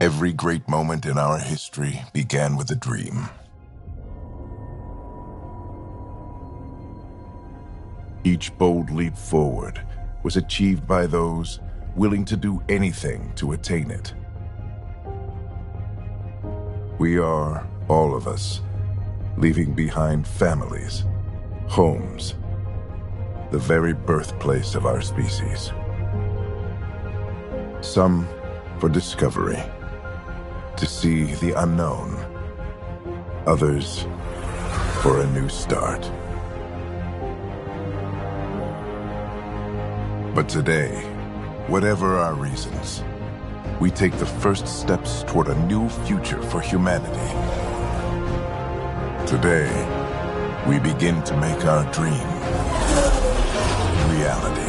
Every great moment in our history began with a dream. Each bold leap forward was achieved by those willing to do anything to attain it. We are, all of us, leaving behind families, homes, the very birthplace of our species. Some for discovery, to see the unknown. Others for a new start. But today, whatever our reasons, we take the first steps toward a new future for humanity. Today, we begin to make our dream reality.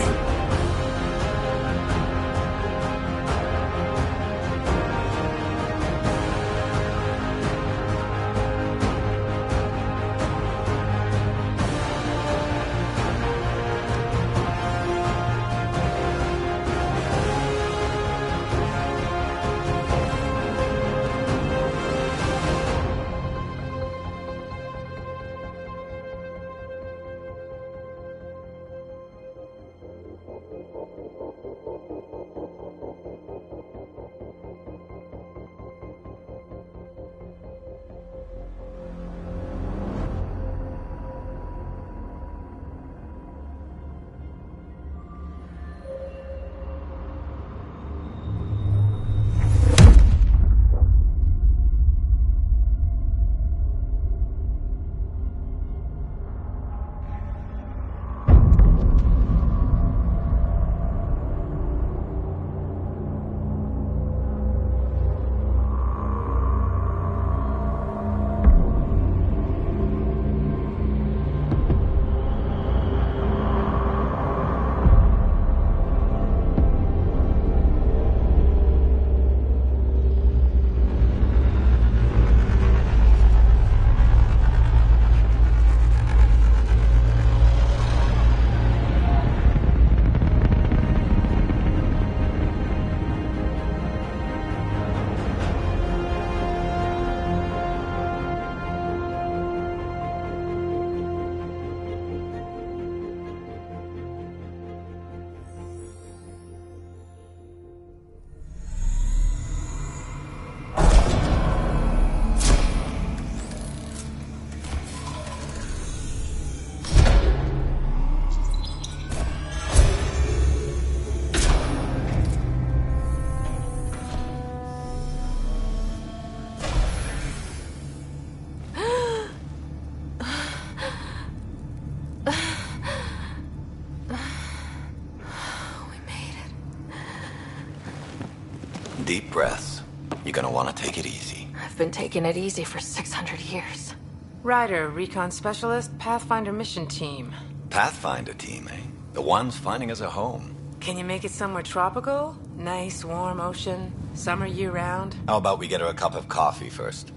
Deep breaths. You're gonna want to take it easy. I've been taking it easy for 600 years. Ryder, recon specialist, Pathfinder mission team. Pathfinder team, eh? The ones finding us a home. Can you make it somewhere tropical? Nice, warm ocean, summer year-round? How about we get her a cup of coffee first?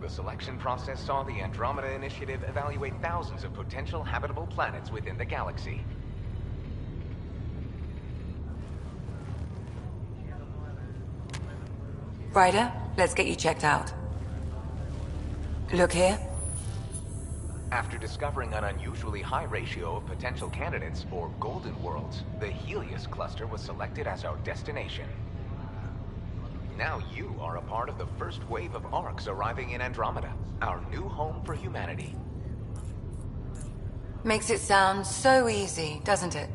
The selection process saw the Andromeda Initiative evaluate thousands of potential habitable planets within the galaxy. Ryder, let's get you checked out. Look here. After discovering an unusually high ratio of potential candidates for golden worlds, the Helios cluster was selected as our destination. Now you are a part of the first wave of arcs arriving in Andromeda, our new home for humanity. Makes it sound so easy, doesn't it?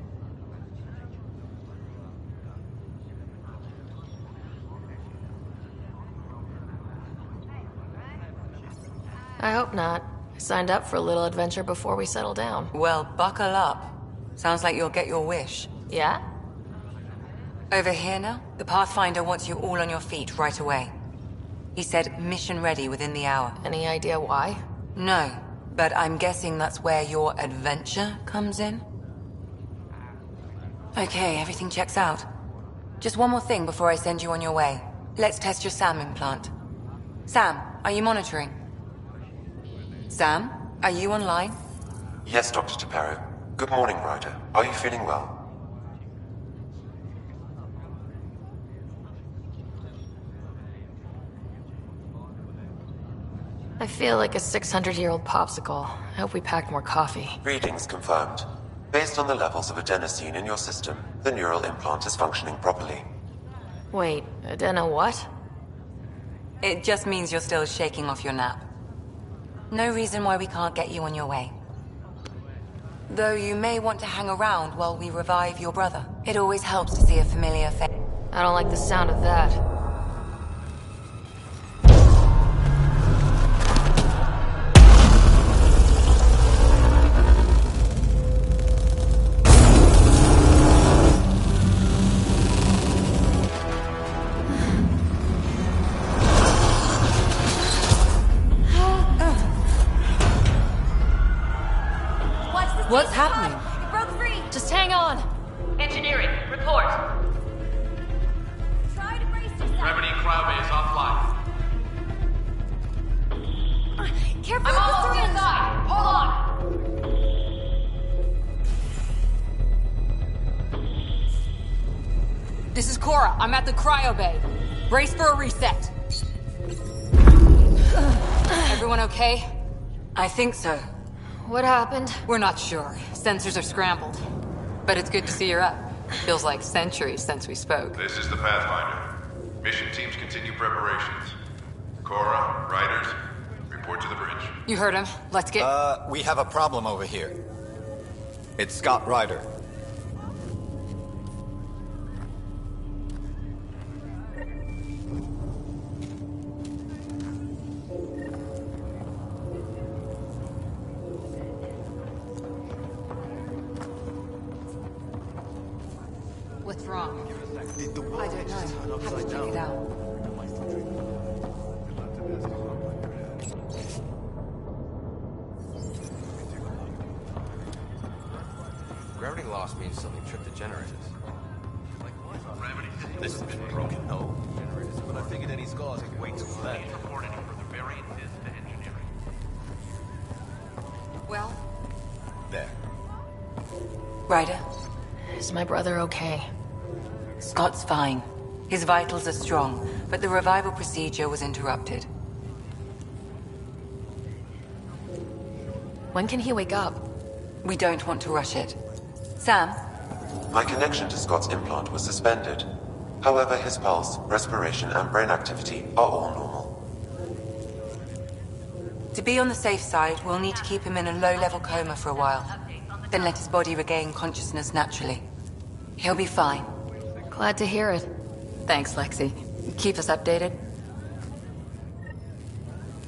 I hope not. I signed up for a little adventure before we settle down. Well, buckle up. Sounds like you'll get your wish. Yeah? Over here now, the Pathfinder wants you all on your feet right away. He said mission ready within the hour. Any idea why? No, but I'm guessing that's where your adventure comes in. Okay, everything checks out. Just one more thing before I send you on your way. Let's test your SAM implant. Sam, are you monitoring? Sam? Are you online? Yes, Dr. Tapero. Good morning, Ryder. Are you feeling well? I feel like a 600-year-old popsicle. I hope we packed more coffee. Readings confirmed. Based on the levels of adenosine in your system, the neural implant is functioning properly. Wait, adeno what? It just means you're still shaking off your nap. No reason why we can't get you on your way. Though you may want to hang around while we revive your brother. It always helps to see a familiar face. I don't like the sound of that. What's happening? It broke free! Just hang on! Engineering, report! Try to brace yourself. Gravity cryobay is offline. Careful I'm with the almost syringe. inside! Hold on! This is Cora. I'm at the cryo bay. Brace for a reset. Everyone okay? I think so. What happened? We're not sure. Sensors are scrambled. But it's good to see you're up. Feels like centuries since we spoke. This is the Pathfinder. Mission teams continue preparations. Cora, Riders, report to the bridge. You heard him. Let's get... We have a problem over here. It's Scott Ryder. What's wrong? I don't know. Have to check it out. Gravity loss means something tripped the generators. Like what? Gravity. This has been broken. No. Generators. When I figured any scars, it wait till that. Report any further variances to engineering. Well? There. Ryder, Is my brother okay? Scott's fine. His vitals are strong, but the revival procedure was interrupted. When can he wake up? We don't want to rush it. Sam? My connection to Scott's implant was suspended. However, his pulse, respiration, and brain activity are all normal. To be on the safe side, we'll need to keep him in a low-level coma for a while. Then let his body regain consciousness naturally. He'll be fine. Glad to hear it. Thanks, Lexi. Keep us updated.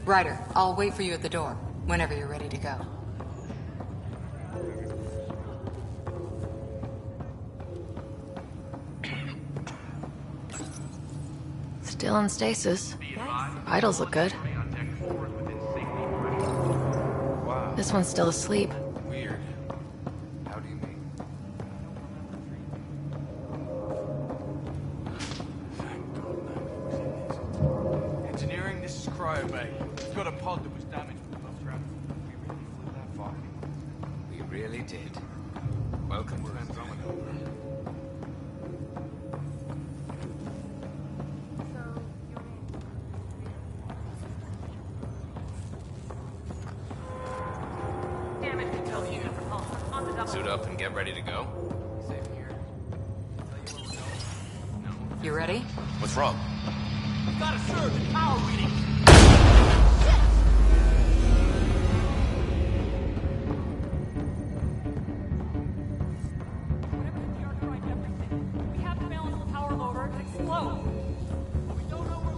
Ryder, I'll wait for you at the door, whenever you're ready to go. Still in stasis. Vitals look good. This one's still asleep. Weird. How do you mean? Engineering, this is Cryo Bay. We've got a pod that was damaged above ground. We really flew that far. We really did. Welcome to Andromeda. Suit up and get ready to go. You ready? What's wrong? We've got a surge in power readings. We have to balance the power load or it could explode. We don't know where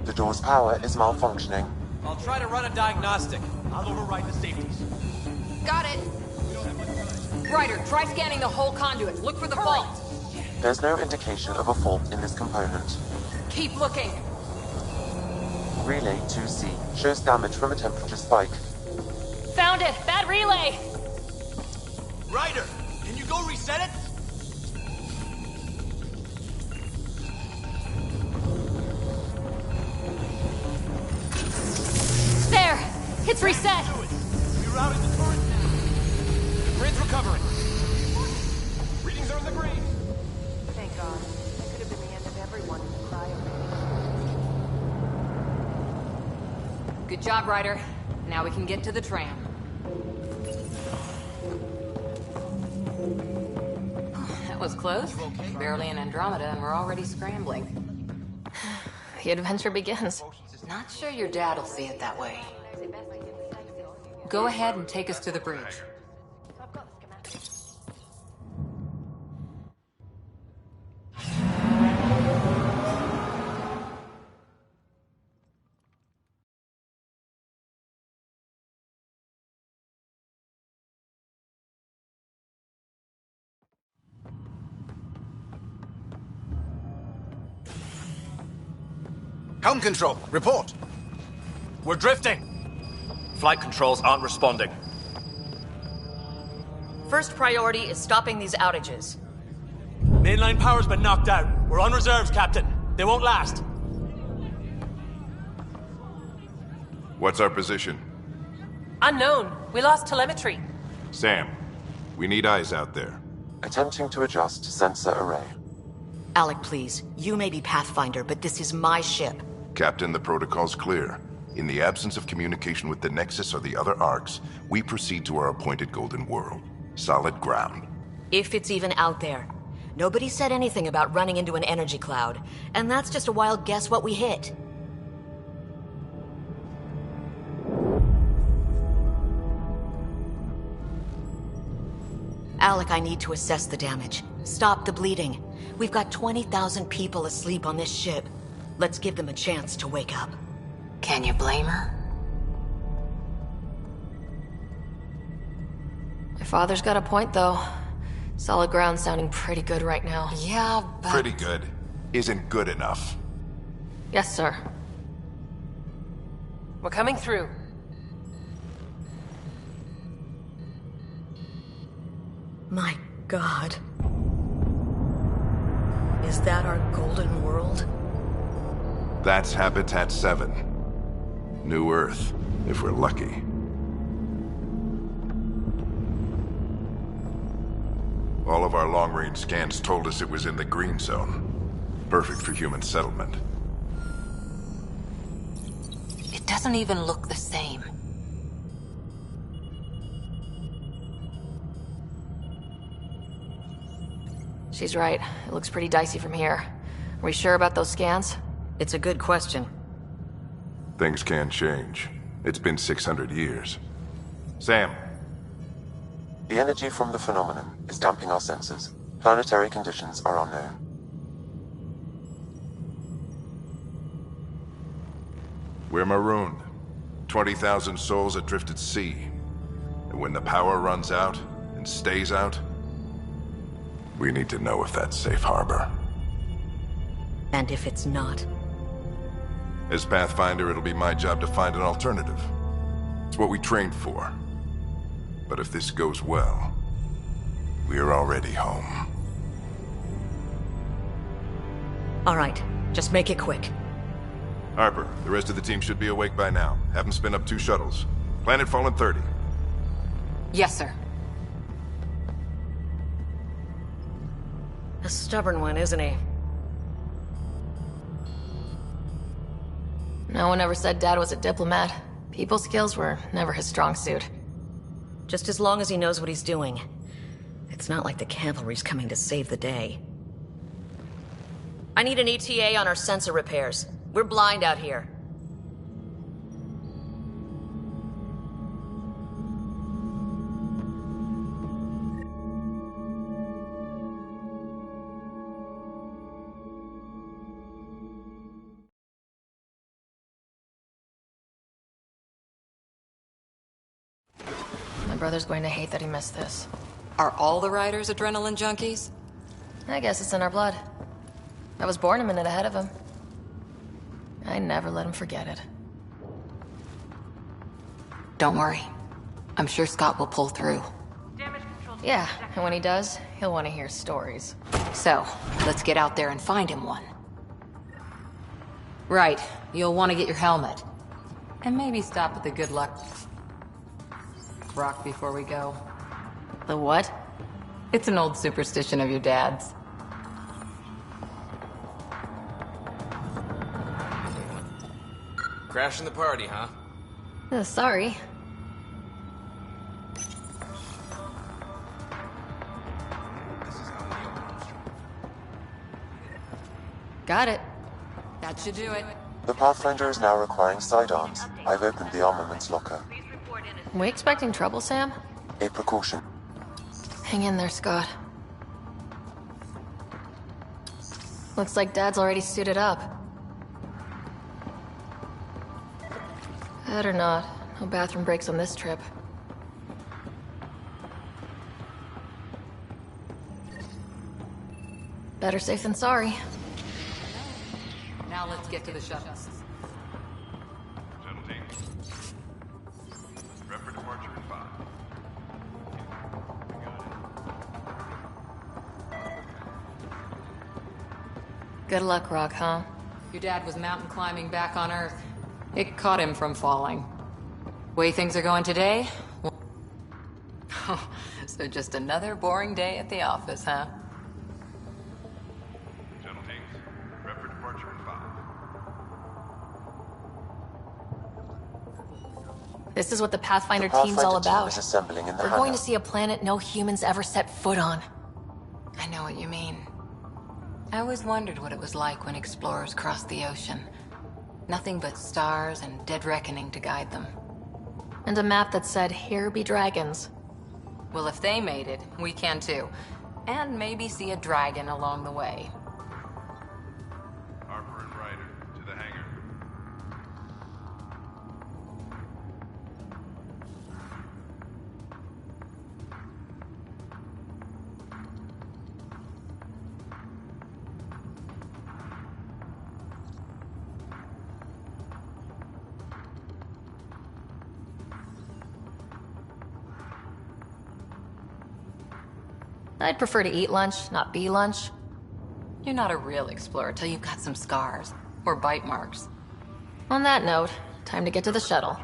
the The door's power is malfunctioning. I'll try to run a diagnostic. I'll override the safeties. Got it! Ryder, try scanning the whole conduit. Look for the fault. There's no indication of a fault in this component. Keep looking. Relay 2C shows damage from a temperature spike. Found it! Bad relay! Ryder, can you go reset it? There! It's reset! Rerouting the turret now. Grid's recovering. Readings are in the green. Thank God. That could have been the end of everyone in the cryo. Good job, Ryder. Now we can get to the tram. That was close. Barely in Andromeda, and we're already scrambling. The adventure begins. Not sure your dad'll see it that way. Go ahead and take us to the bridge. Helm control, report. We're drifting. Flight controls aren't responding. First priority is stopping these outages. Mainline power's been knocked out. We're on reserves, Captain. They won't last. What's our position? Unknown. We lost telemetry. Sam, we need eyes out there. Attempting to adjust sensor array. Alec, please. You may be Pathfinder, but this is my ship. Captain, the protocol's clear. In the absence of communication with the Nexus or the other arcs, we proceed to our appointed Golden World. Solid ground. If it's even out there. Nobody said anything about running into an energy cloud, and that's just a wild guess what we hit. Alec, I need to assess the damage. Stop the bleeding. We've got 20,000 people asleep on this ship. Let's give them a chance to wake up. Can you blame her? My father's got a point, though. Solid ground sounding pretty good right now. Yeah, but... Pretty good isn't good enough. Yes, sir. We're coming through. My God. Is that our Golden World? That's Habitat 7. New Earth, if we're lucky. All of our long-range scans told us it was in the green zone. Perfect for human settlement. It doesn't even look the same. She's right. It looks pretty dicey from here. Are we sure about those scans? It's a good question. Things can change. It's been 600 years. Sam. The energy from the phenomenon is damping our sensors. Planetary conditions are unknown. We're marooned. 20,000 souls adrift at sea. And when the power runs out, and stays out, we need to know if that's safe harbor. And if it's not? As Pathfinder, it'll be my job to find an alternative. It's what we trained for. But if this goes well, we're already home. All right, just make it quick. Harper, the rest of the team should be awake by now. Have them spin up 2 shuttles. Planet Fallen 30. Yes, sir. A stubborn one, isn't he? No one ever said Dad was a diplomat. People skills were never his strong suit. Just as long as he knows what he's doing. It's not like the cavalry's coming to save the day. I need an ETA on our sensor repairs. We're blind out here. My brother's going to hate that he missed this. Are all the riders adrenaline junkies? I guess it's in our blood. I was born a minute ahead of him. I never let him forget it. Don't worry. I'm sure Scott will pull through. Yeah, and when he does, he'll want to hear stories. So, let's get out there and find him one. Right, you'll want to get your helmet. And maybe stop at the good luck rock before we go. The what? It's an old superstition of your dad's. Crashing the party, huh? Sorry. Got it. That should do it. The Pathfinder is now requiring sidearms. I've opened the armaments locker. We expecting trouble, Sam? A precaution. Hang in there, Scott. Looks like Dad's already suited up. Better not. No bathroom breaks on this trip. Better safe than sorry. Now let's get to the shuttles. Shuttle team. Prep for departure in 5. Good luck, Rock, huh? Your dad was mountain climbing back on Earth. It caught him from falling. Way things are going today? So just another boring day at the office, huh? Shuttle teams. Prep for departure in 5. This is what the Pathfinder The team's all Pathfinder team about. is assembling in the We're going hangar. to see a planet no humans ever set foot on. I know what you mean. I always wondered what it was like when explorers crossed the ocean. Nothing but stars and dead reckoning to guide them. And a map that said, "Here be dragons." Well, if they made it, we can too. And maybe see a dragon along the way. Harper and Ryder, to the hangar. I'd prefer to eat lunch, not be lunch. You're not a real explorer till you've got some scars. Or bite marks. On that note, time to get to the shuttle.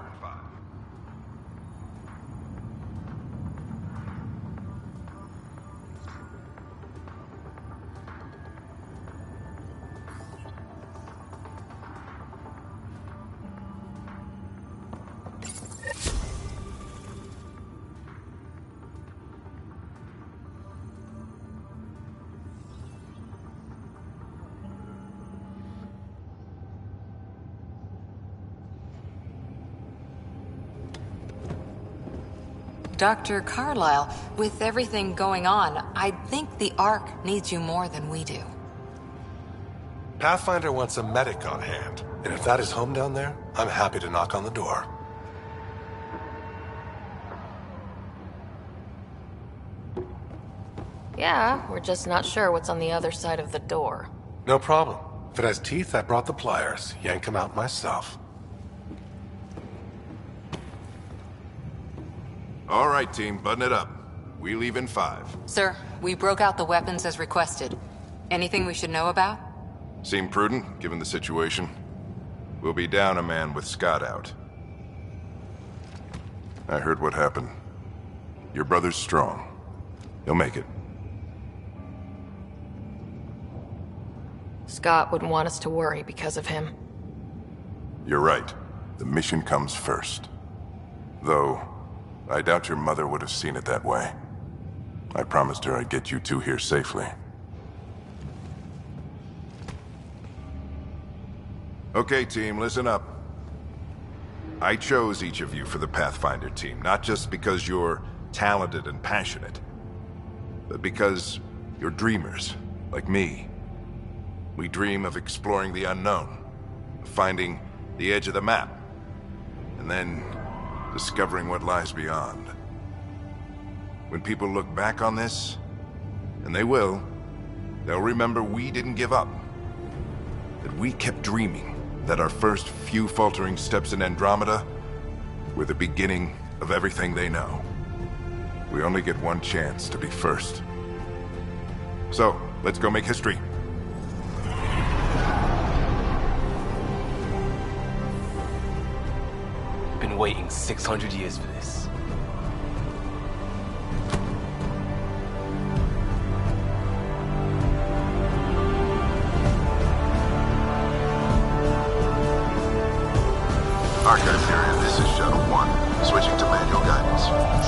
Dr. Carlyle, with everything going on, I think the Ark needs you more than we do. Pathfinder wants a medic on hand, and if that is home down there, I'm happy to knock on the door. Yeah, we're just not sure what's on the other side of the door. No problem. If it has teeth, I brought the pliers. Yank them out myself. All right, team, button it up. We leave in 5. Sir, we broke out the weapons as requested. Anything we should know about? Seem prudent, given the situation. We'll be down a man with Scott out. I heard what happened. Your brother's strong. He'll make it. Scott wouldn't want us to worry because of him. You're right. The mission comes first. Though, I doubt your mother would have seen it that way. I promised her I'd get you two here safely. Okay, team, listen up. I chose each of you for the Pathfinder team, not just because you're talented and passionate, but because you're dreamers, like me. We dream of exploring the unknown, of finding the edge of the map, and then discovering what lies beyond. When people look back on this, and they will, they'll remember we didn't give up. That we kept dreaming, that our first few faltering steps in Andromeda were the beginning of everything they know. We only get one chance to be first. So, let's go make history. Been waiting 600 years for this.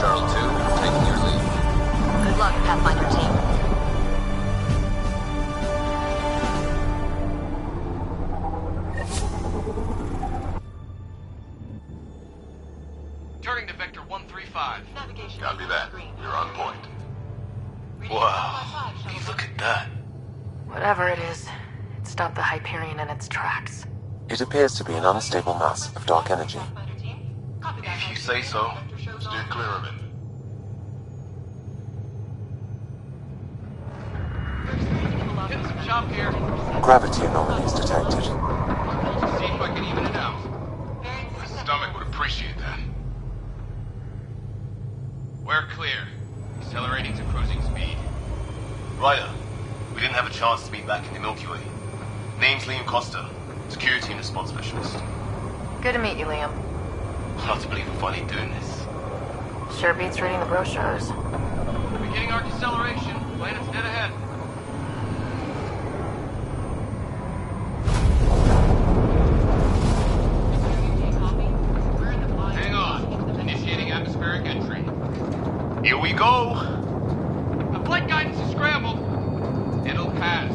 Charles 2, taking your lead. Good luck, Pathfinder team. Turning to Vector 135. Copy that. You're on point. Wow. Look at that. Whatever it is, it stopped the Hyperion in its tracks. It appears to be an unstable mass of dark energy. If you say so. Steer clear of it. Getting some chop here. Gravity anomalies detected. See if I can even it out. My stomach would appreciate that. We're clear. Accelerating to cruising speed. Ryder, we didn't have a chance to meet back in the Milky Way. Name's Liam Costa, security and response specialist. Good to meet you, Liam. Hard to believe we're finally doing this. Sure beats reading the brochures. Beginning our deceleration. Planet's dead ahead. Hang on. Initiating atmospheric entry. Here we go. The flight guidance is scrambled. It'll pass.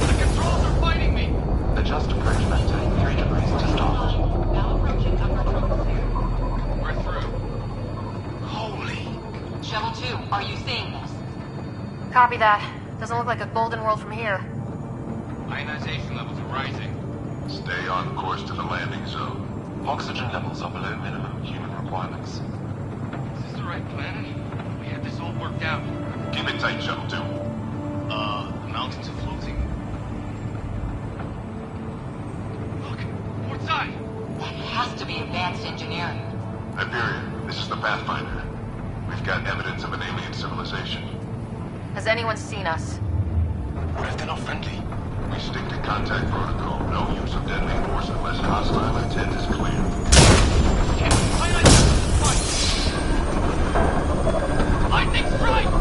The controls are fighting me. Adjust approach vector 3 degrees to start. Now approaching upper troposphere. We're through. Holy. Shuttle 2, are you seeing this? Copy that. Doesn't look like a golden world from here. Ionization levels are rising. Stay on course to the landing zone. Oxygen levels are below minimum human requirements. Is this the right planet? We had this all worked out. Keep it tight, Shuttle 2. The mountains are floating. Look, port side. That has to be advanced engineering. Hyperion, this is the Pathfinder. We've got evidence of an alien civilization. Has anyone seen us? What if they're not friendly? We stick to contact protocol. No use of deadly force unless hostile intent is clear. Lightning strike! We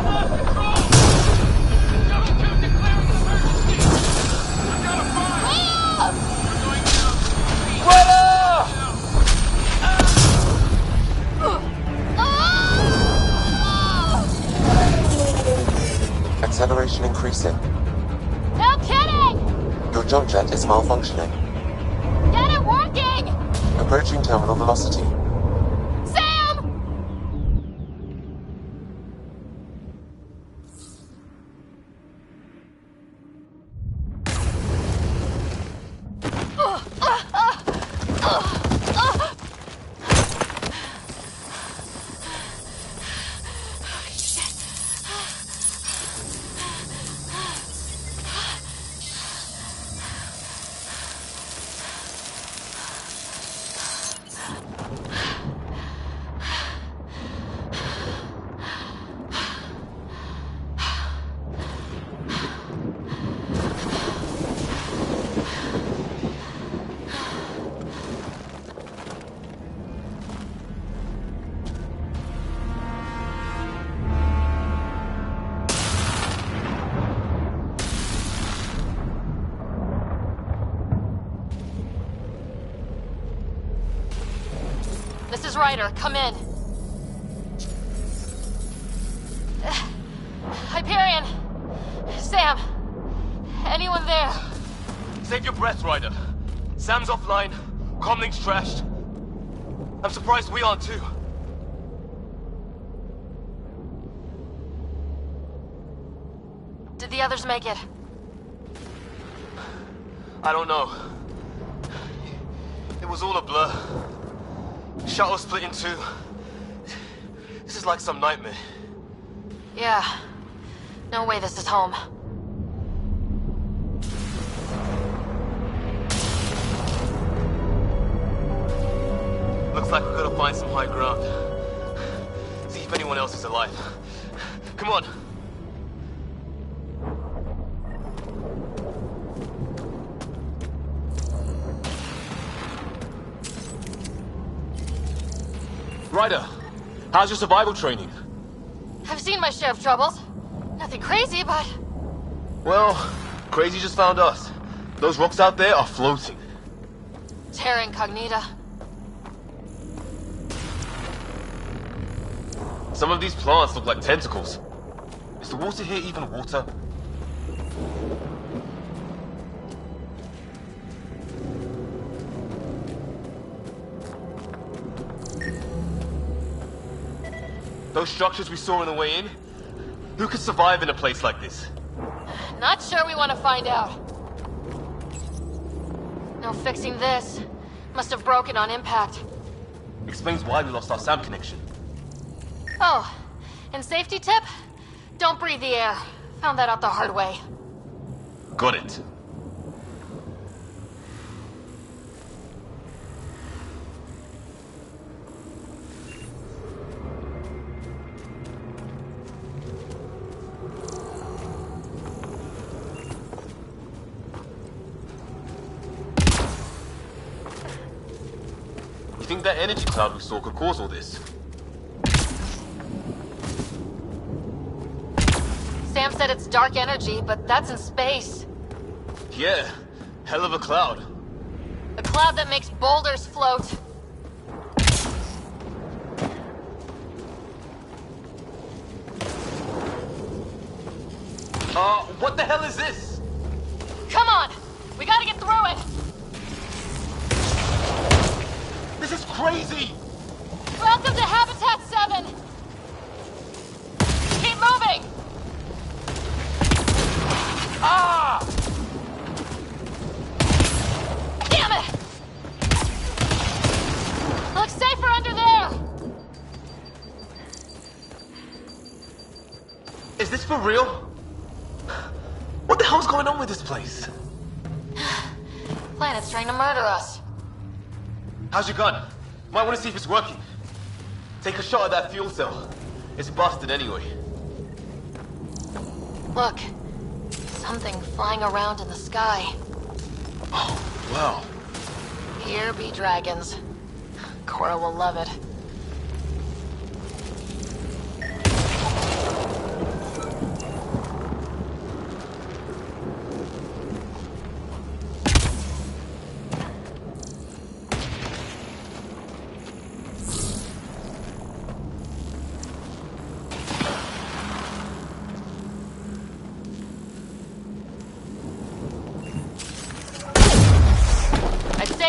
lost control! Shuttle 2 declaring an emergency! I've got a fire! We're going down! Acceleration increasing. No kidding! Your jump jet is malfunctioning. Get it working! Approaching terminal velocity. Sam! This is Ryder. Come in. Hyperion! Sam! Anyone there? Save your breath, Ryder. Sam's offline. Comlink's trashed. I'm surprised we aren't too. Did the others make it? I don't know. It was all a blur. Shuttle split in two. This is like some nightmare. Yeah. No way this is home. Looks like we've got to find some high ground. See if anyone else is alive. Come on. Ryder, how's your survival training? I've seen my share of troubles. Nothing crazy, but... Well, crazy just found us. Those rocks out there are floating. Terra Incognita. Some of these plants look like tentacles. Is the water here even water? Those structures we saw on the way in? Who could survive in a place like this? Not sure we want to find out. No fixing this. Must have broken on impact. Explains why we lost our SAM connection. Oh, and safety tip? Don't breathe the air. Found that out the hard way. Got it. You think that energy cloud we saw could cause all this? Sam said it's dark energy, but that's in space. Yeah, hell of a cloud. A cloud that makes boulders float. What the hell is this? Come on! We gotta get through it! This is crazy! Welcome to Habitat 7! Keep moving! Ah! Damn it! Looks safer under there! Is this for real? What the hell's going on with this place? Planet's trying to murder us. How's your gun? Might want to see if it's working. Take a shot at that fuel cell. It's busted anyway. Look. Something flying around in the sky. Oh, wow. Here be dragons. Cora will love it.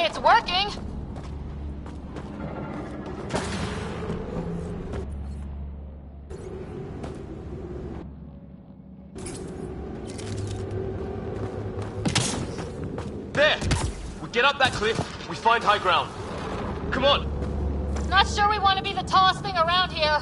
It's working! There! We get up that cliff, we find high ground. Come on! Not sure we want to be the tallest thing around here.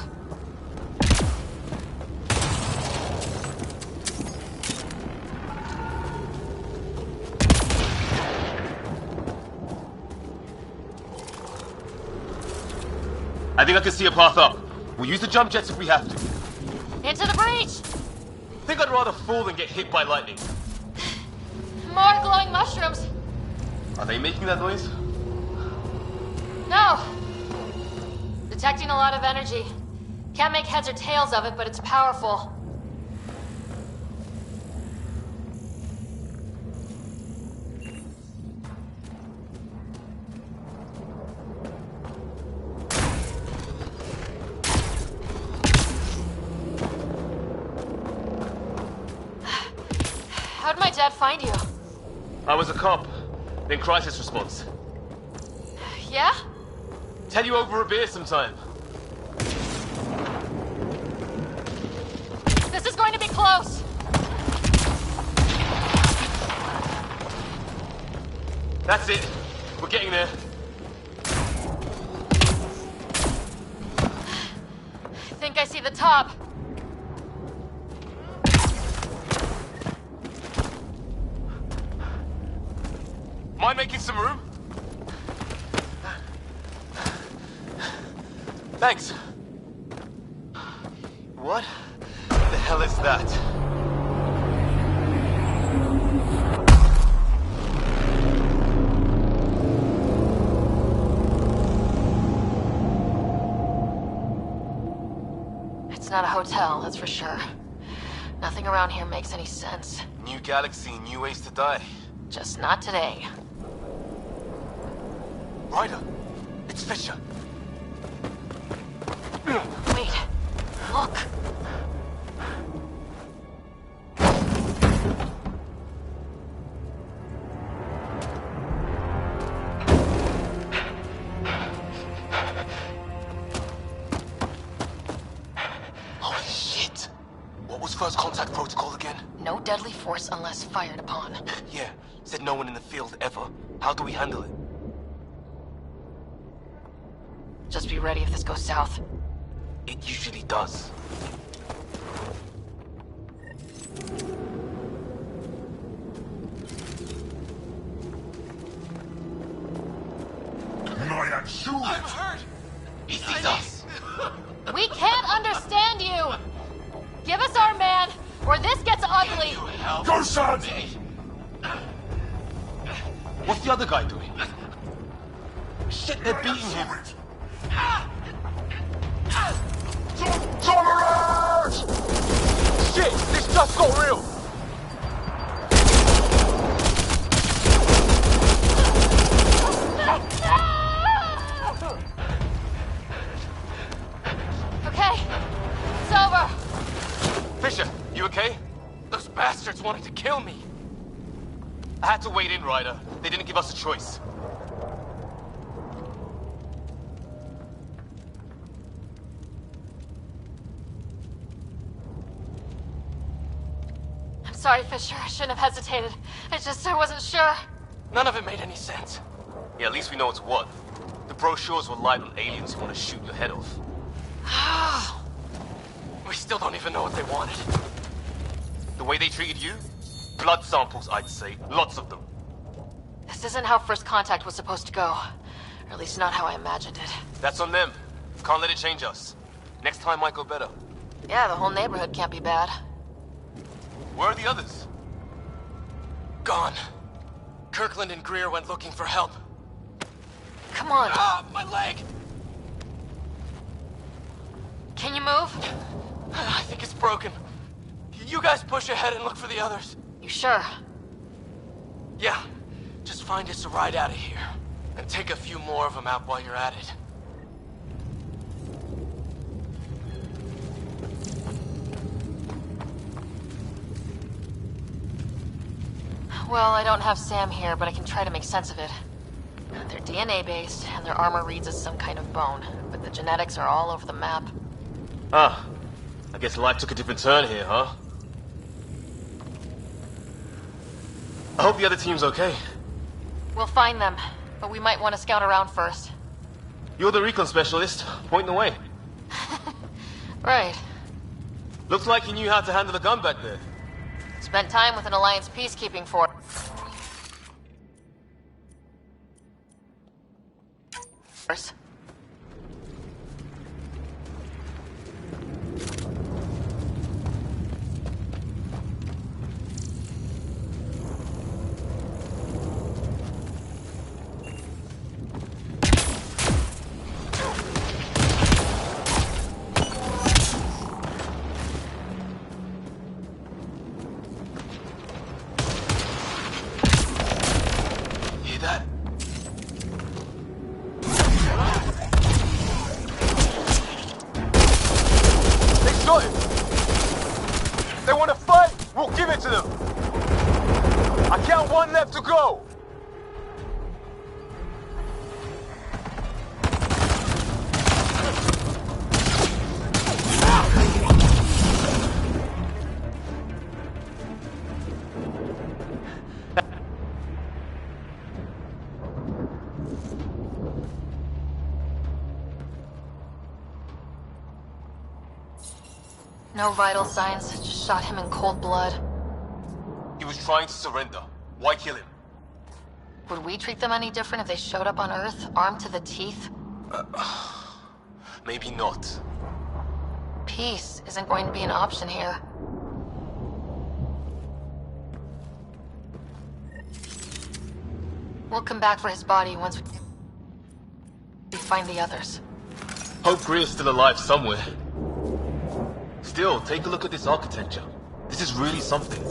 I think I can see a path up. We'll use the jump jets if we have to. Into the breach! Think I'd rather fall than get hit by lightning. More glowing mushrooms. Are they making that noise? No. Detecting a lot of energy. Can't make heads or tails of it, but it's powerful. How'd my dad find you? I was a cop, then crisis response. Yeah? Tell you over a beer sometime. This is going to be close. That's it. We're getting there. I think I see the top. Mind making some room? Thanks. What the hell is that? It's not a hotel, that's for sure. Nothing around here makes any sense. New galaxy, new ways to die. Just not today. Ryder, it's Fisher. Wait, Look! Holy shit! What was first contact protocol again? No deadly force unless fired upon. Yeah, said no one in the field ever. How do we handle it? Just be ready if this goes south. It usually does. I'm hurt! He sees us! We can't understand you! Give us our man, or this gets ugly! Go, son! What's the other guy doing? Shit, they're beating him! Shit, this just got real! Okay, it's over. Fisher, you okay? Those bastards wanted to kill me. I had to wait in, Ryder. They didn't give us a choice. I'm sorry, Fisher. I shouldn't have hesitated. I wasn't sure. None of it made any sense. Yeah, at least we know it's what. The brochures were light on aliens who want to shoot your head off. We still don't even know what they wanted. The way they treated you? Blood samples, I'd say. Lots of them. This isn't how first contact was supposed to go. Or at least not how I imagined it. That's on them. Can't let it change us. Next time might go better. Yeah, the whole neighborhood can't be bad. Where are the others? Gone. Kirkland and Greer went looking for help. Come on. Ah, my leg! Can you move? I think it's broken. You guys push ahead and look for the others. You sure? Yeah. Just find us a ride out of here. And take a few more of them out while you're at it. Well, I don't have Sam here, but I can try to make sense of it. They're DNA-based, and their armor reads as some kind of bone, but the genetics are all over the map. Ah. I guess life took a different turn here, huh? I hope the other team's okay. We'll find them, but we might want to scout around first. You're the recon specialist. Point the way. Right. Looks like you knew how to handle a gun back there. Spent time with an Alliance peacekeeping force. Hear that? They shot him! They want to fight? We'll give it to them! I count one left to go! No vital signs, just shot him in cold blood. He was trying to surrender. Why kill him? Would we treat them any different if they showed up on Earth, armed to the teeth? Maybe not. Peace isn't going to be an option here. We'll come back for his body once we find the others. Hope Greer's still alive somewhere. Still, take a look at this architecture. This is really something.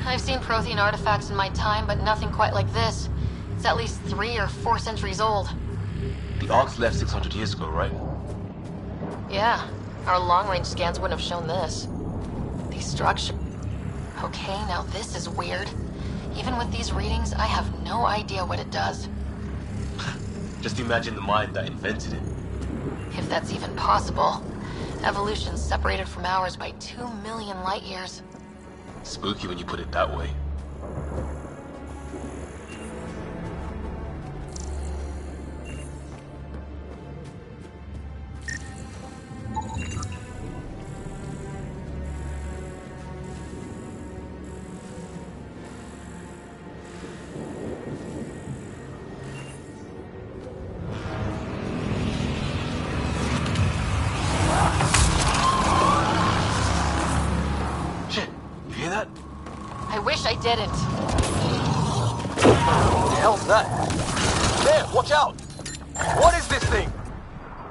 I've seen Prothean artifacts in my time, but nothing quite like this. It's at least 3 or 4 centuries old. The Arks left 600 years ago, right? Yeah, our long-range scans wouldn't have shown this. These structures... Okay, now this is weird. Even with these readings, I have no idea what it does. Just imagine the mind that invented it. If that's even possible. Evolution's separated from ours by 2 million light years. Spooky when you put it that way. I wish I didn't. What the hell's that? There, watch out! What is this thing?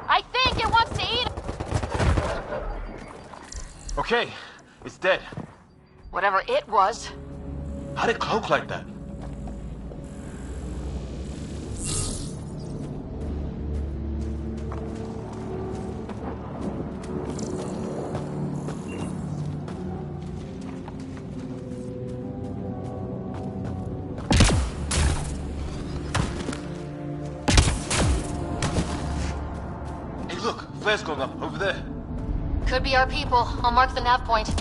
I think it wants to eat... Okay, it's dead. Whatever it was. How'd it cloak like that? Flares going up, over there. Could be our people. I'll mark the nav point.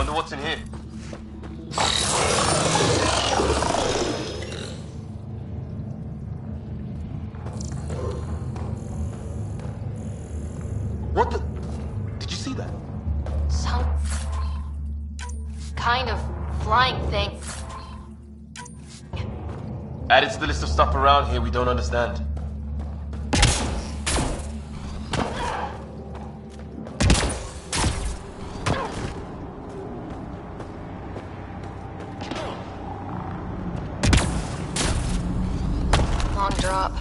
What's in here? What the? Did you see that? Some kind of flying thing. Added to the list of stuff around here we don't understand. Long drop.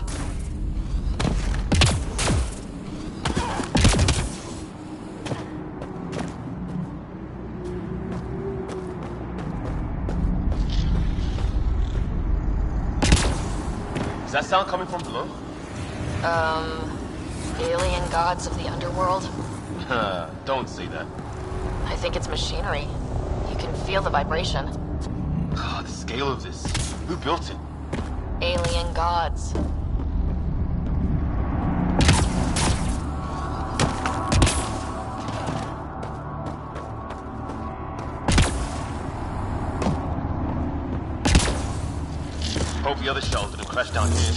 Is that sound coming from below? Alien gods of the underworld? Don't say that. I think it's machinery. You can feel the vibration. The scale of this. Who built it? Alien gods. Hope the other shells didn't crash down here.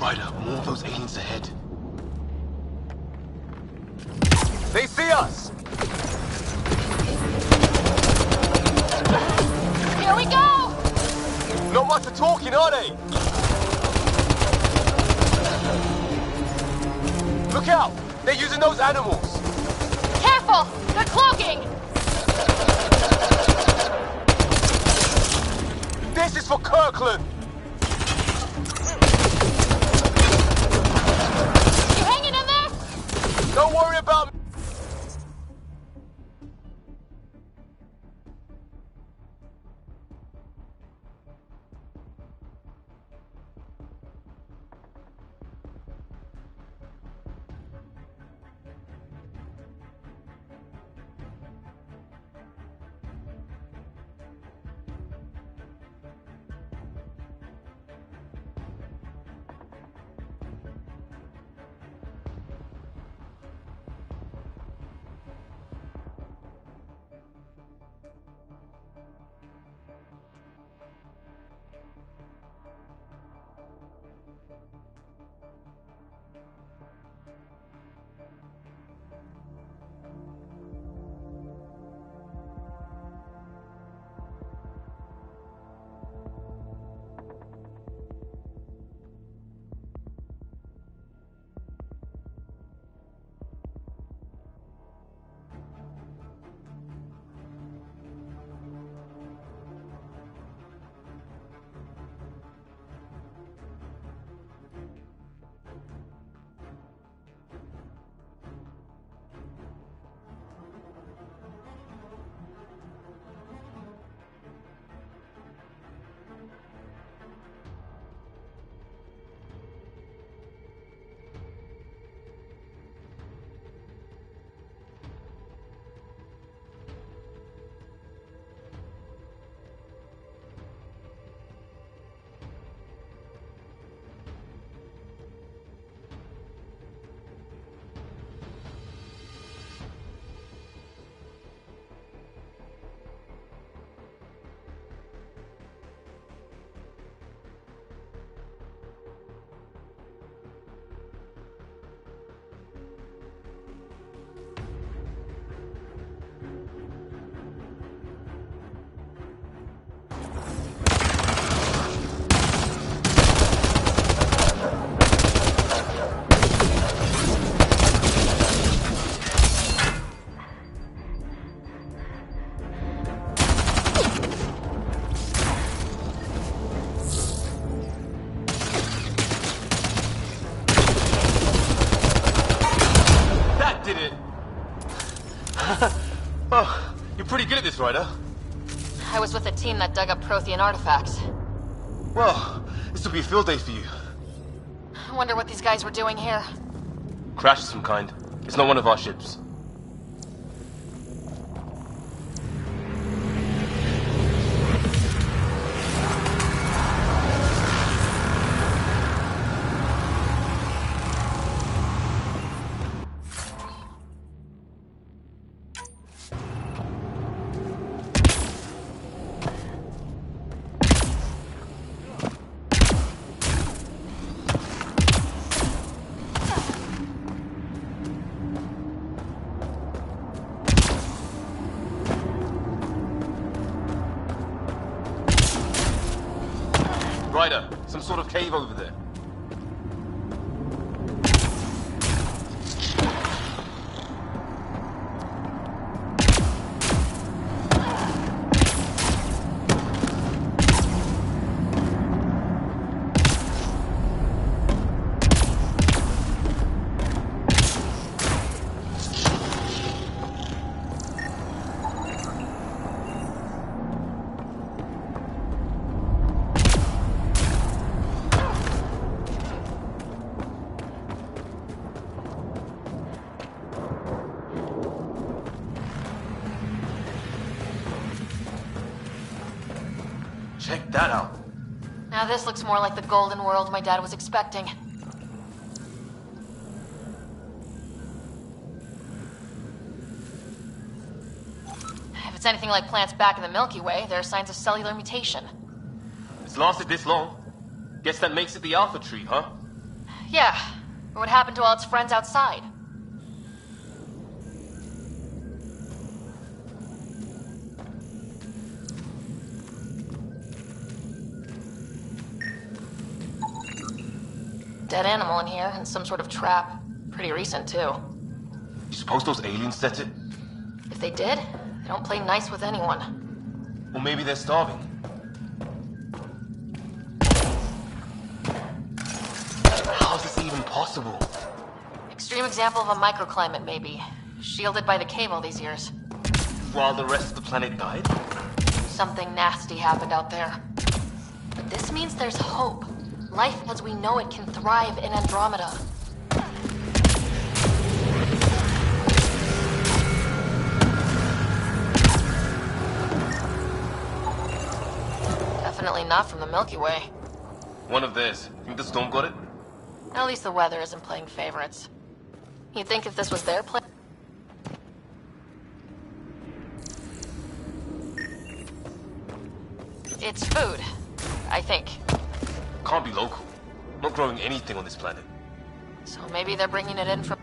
Ryder, more of those aliens ahead. They see us! Here we go! Not much for talking, are they? Look out! They're using those animals! Careful! They're cloaking! This is for Kirkland! You hanging in there? Don't worry about me! Oh, you're pretty good at this, Ryder. I was with a team that dug up Prothean artifacts. Well, this will be a field day for you. I wonder what these guys were doing here. Crash of some kind. It's not one of our ships. Ryder, some sort of cave over there. Check that out. Now this looks more like the golden world my dad was expecting. If it's anything like plants back in the Milky Way, there are signs of cellular mutation. It's lasted this long. Guess that makes it the Alpha Tree, huh? Yeah. But what happened to all its friends outside? Dead animal in here, and some sort of trap. Pretty recent, too. You suppose those aliens set it? If they did, they don't play nice with anyone. Or maybe they're starving. How's this even possible? Extreme example of a microclimate, maybe. Shielded by the cave all these years. While the rest of the planet died? Something nasty happened out there. But this means there's hope. Life as we know it can thrive in Andromeda. Definitely not from the Milky Way. One of theirs. Think the storm got it? At least the weather isn't playing favorites. You'd think if this was their plan... It's food, I think. Can't be local. Not growing anything on this planet. So maybe they're bringing it in from...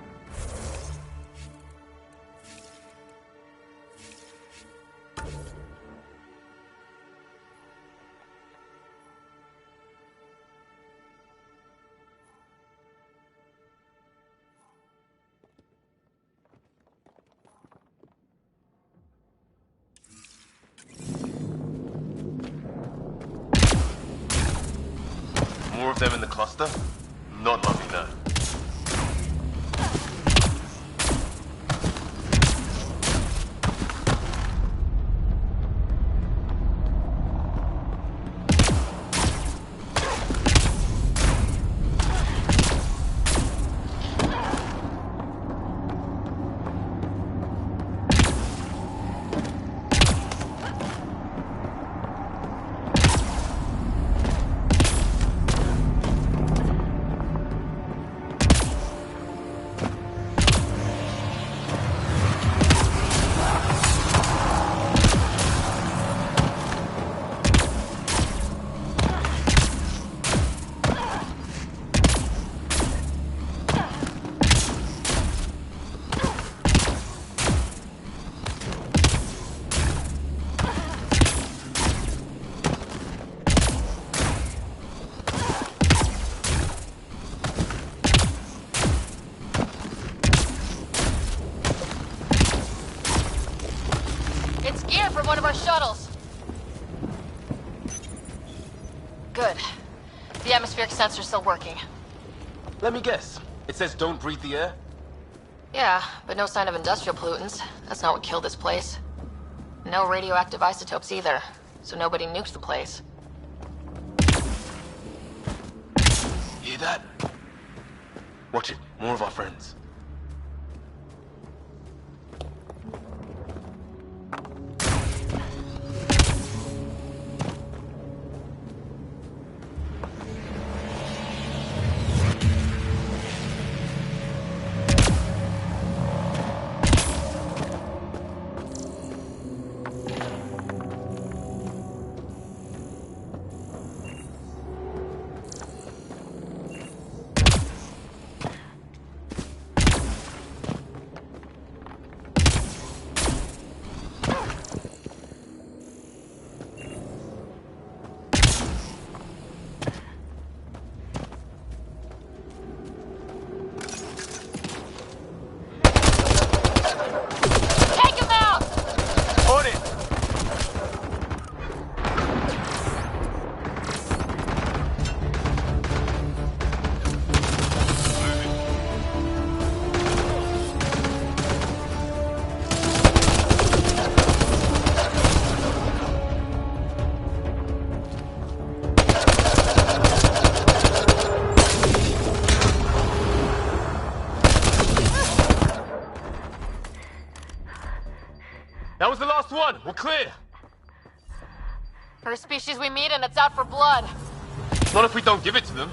More of them in the cluster? Not lovely, no. One of our shuttles. Good. The atmospheric sensor's still working. Let me guess. It says don't breathe the air? Yeah, but no sign of industrial pollutants. That's not what killed this place. No radioactive isotopes either, so nobody nuked the place. Hear that? Watch it. More of our friends. That was the last one. We're clear. First species we meet and it's out for blood. Not if we don't give it to them.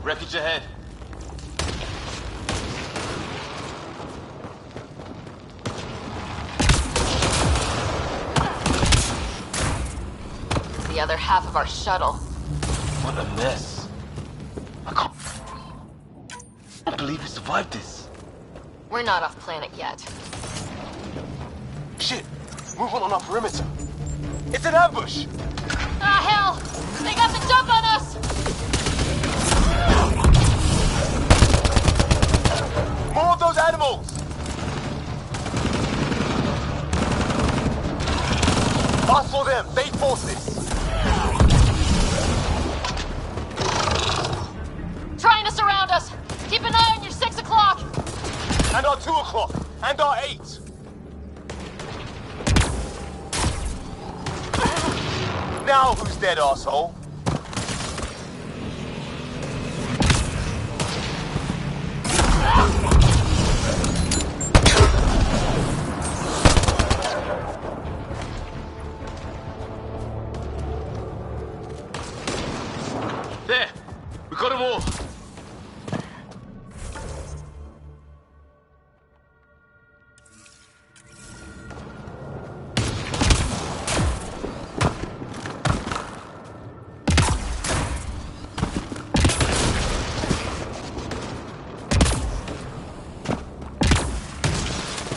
Wreckage ahead. The other half of our shuttle. What a mess. I can't believe we survived this. We're not off planet yet. Shit! Movement on our perimeter. It's an ambush! Ah, hell! They got the jump on us! More of those animals! Us or them, they force this. And our 8! Now who's dead, arsehole? There! We got them all!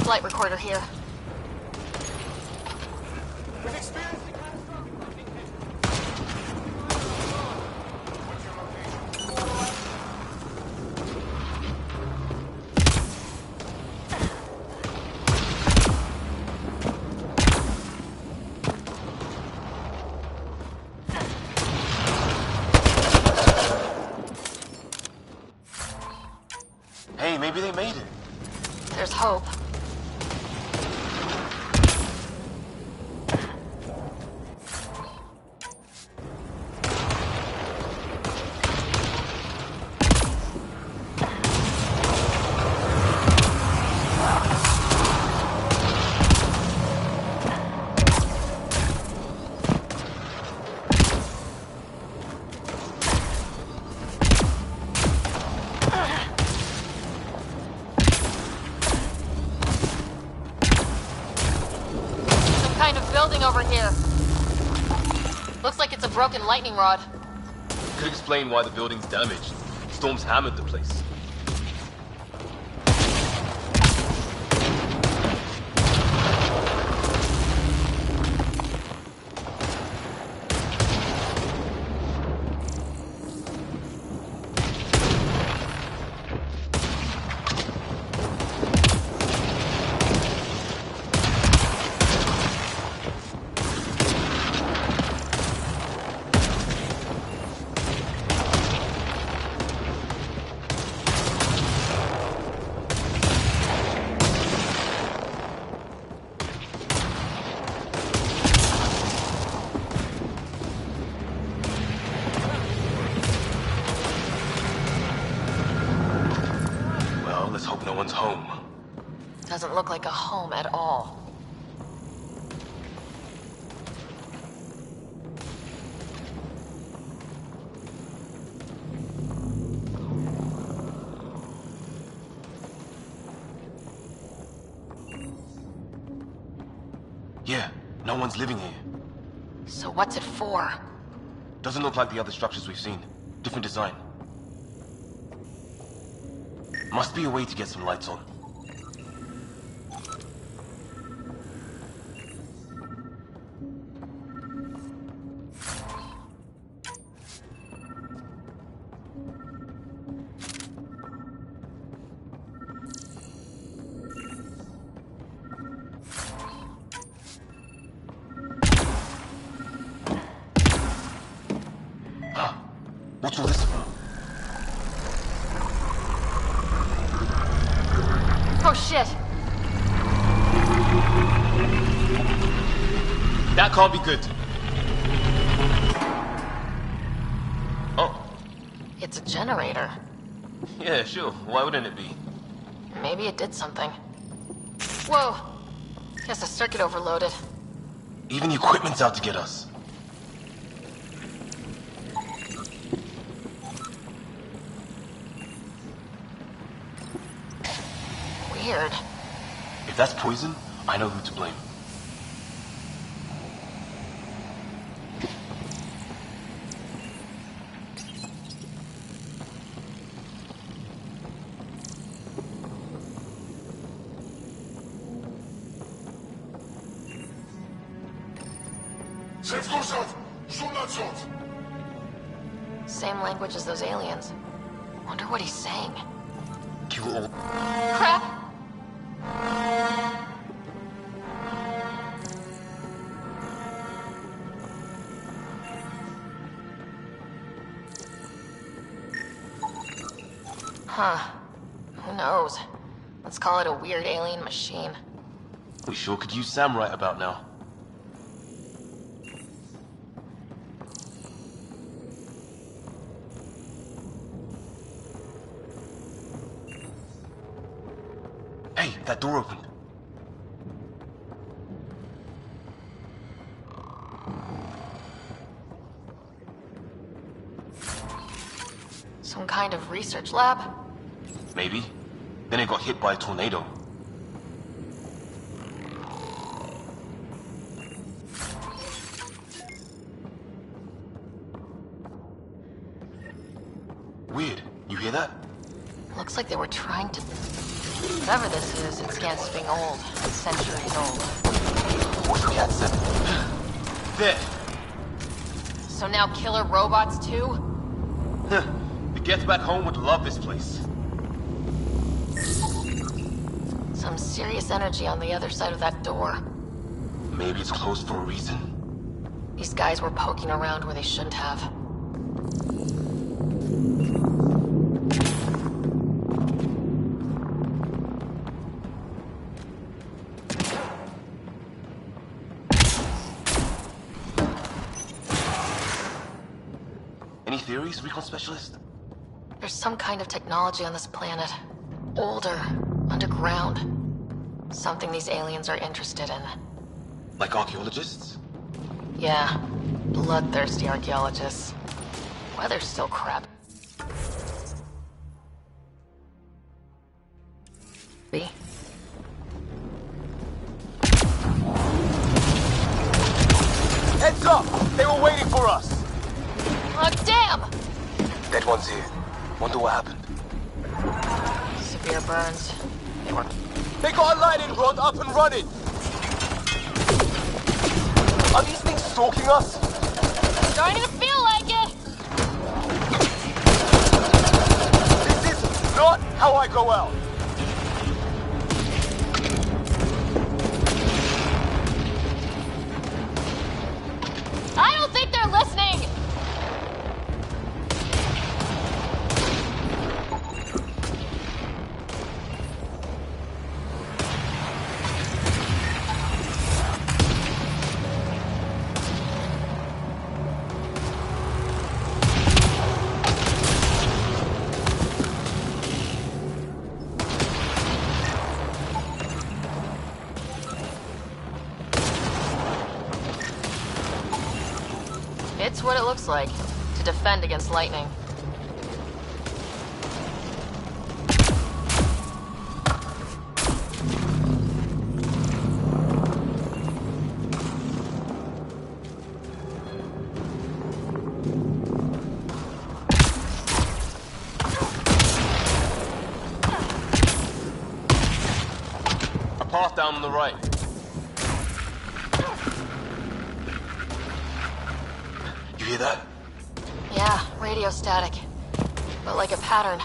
Flight recorder here. Hey, maybe they made it. There's hope. Building over here. Looks like it's a broken lightning rod. Could explain why the building's damaged. Storms hammered the place. Home. Doesn't look like a home at all. Yeah, no one's living here. So what's it for? Doesn't look like the other structures we've seen. Different design. Must be a way to get some lights on. What's all this about? Oh shit! That can't be good. Oh. It's a generator. Yeah, sure. Why wouldn't it be? Maybe it did something. Whoa! Guess the circuit overloaded. Even the equipment's out to get us. Weird. If that's poison, I know who to blame. Same language as those aliens. Wonder what he's saying. Kill all. Crap! Huh. Who knows? Let's Let's call it a weird alien machine. We sure could use Sam right about now. Hey, that door opened. Some kind of research lab? Maybe. Then it got hit by a tornado. Weird. You hear that? Looks like they were trying to... Whatever this is, it scans as being old. Centuries old. What's the cat said? There. So now killer robots too? Huh. The Geth back home would love this place. Some serious energy on the other side of that door. Maybe it's closed for a reason. These guys were poking around where they shouldn't have. Any theories, recon specialist? There's some kind of technology on this planet. Older, underground. Something these aliens are interested in. Like archaeologists? Yeah, bloodthirsty archaeologists. Weather's still crap. B. Heads up! They were waiting for us! Oh, damn! Dead one's here. Wonder what happened. Severe burns. They got a lightning rod up and running! Are these things stalking us? Starting to feel like it! This is not how I go out! I don't think they're listening! It's what it looks like, to defend against lightning. A path down on the right. You hear that? Yeah, radio static. But like a pattern.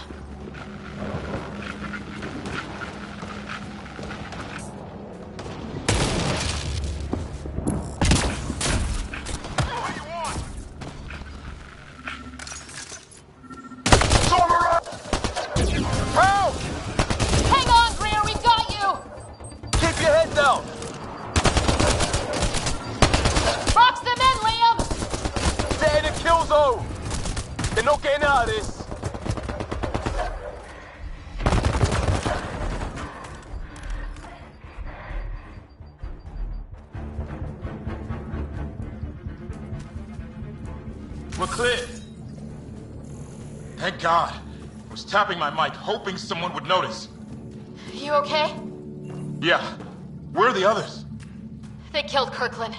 Help! Hang on, Greer, we've got you! Keep your head down! Box them in, Liam! They're in a kill zone! They're not getting out of this! We're clear. Thank God. I was tapping my mic, hoping someone would notice. You okay? Yeah. Where are the others? They killed Kirkland.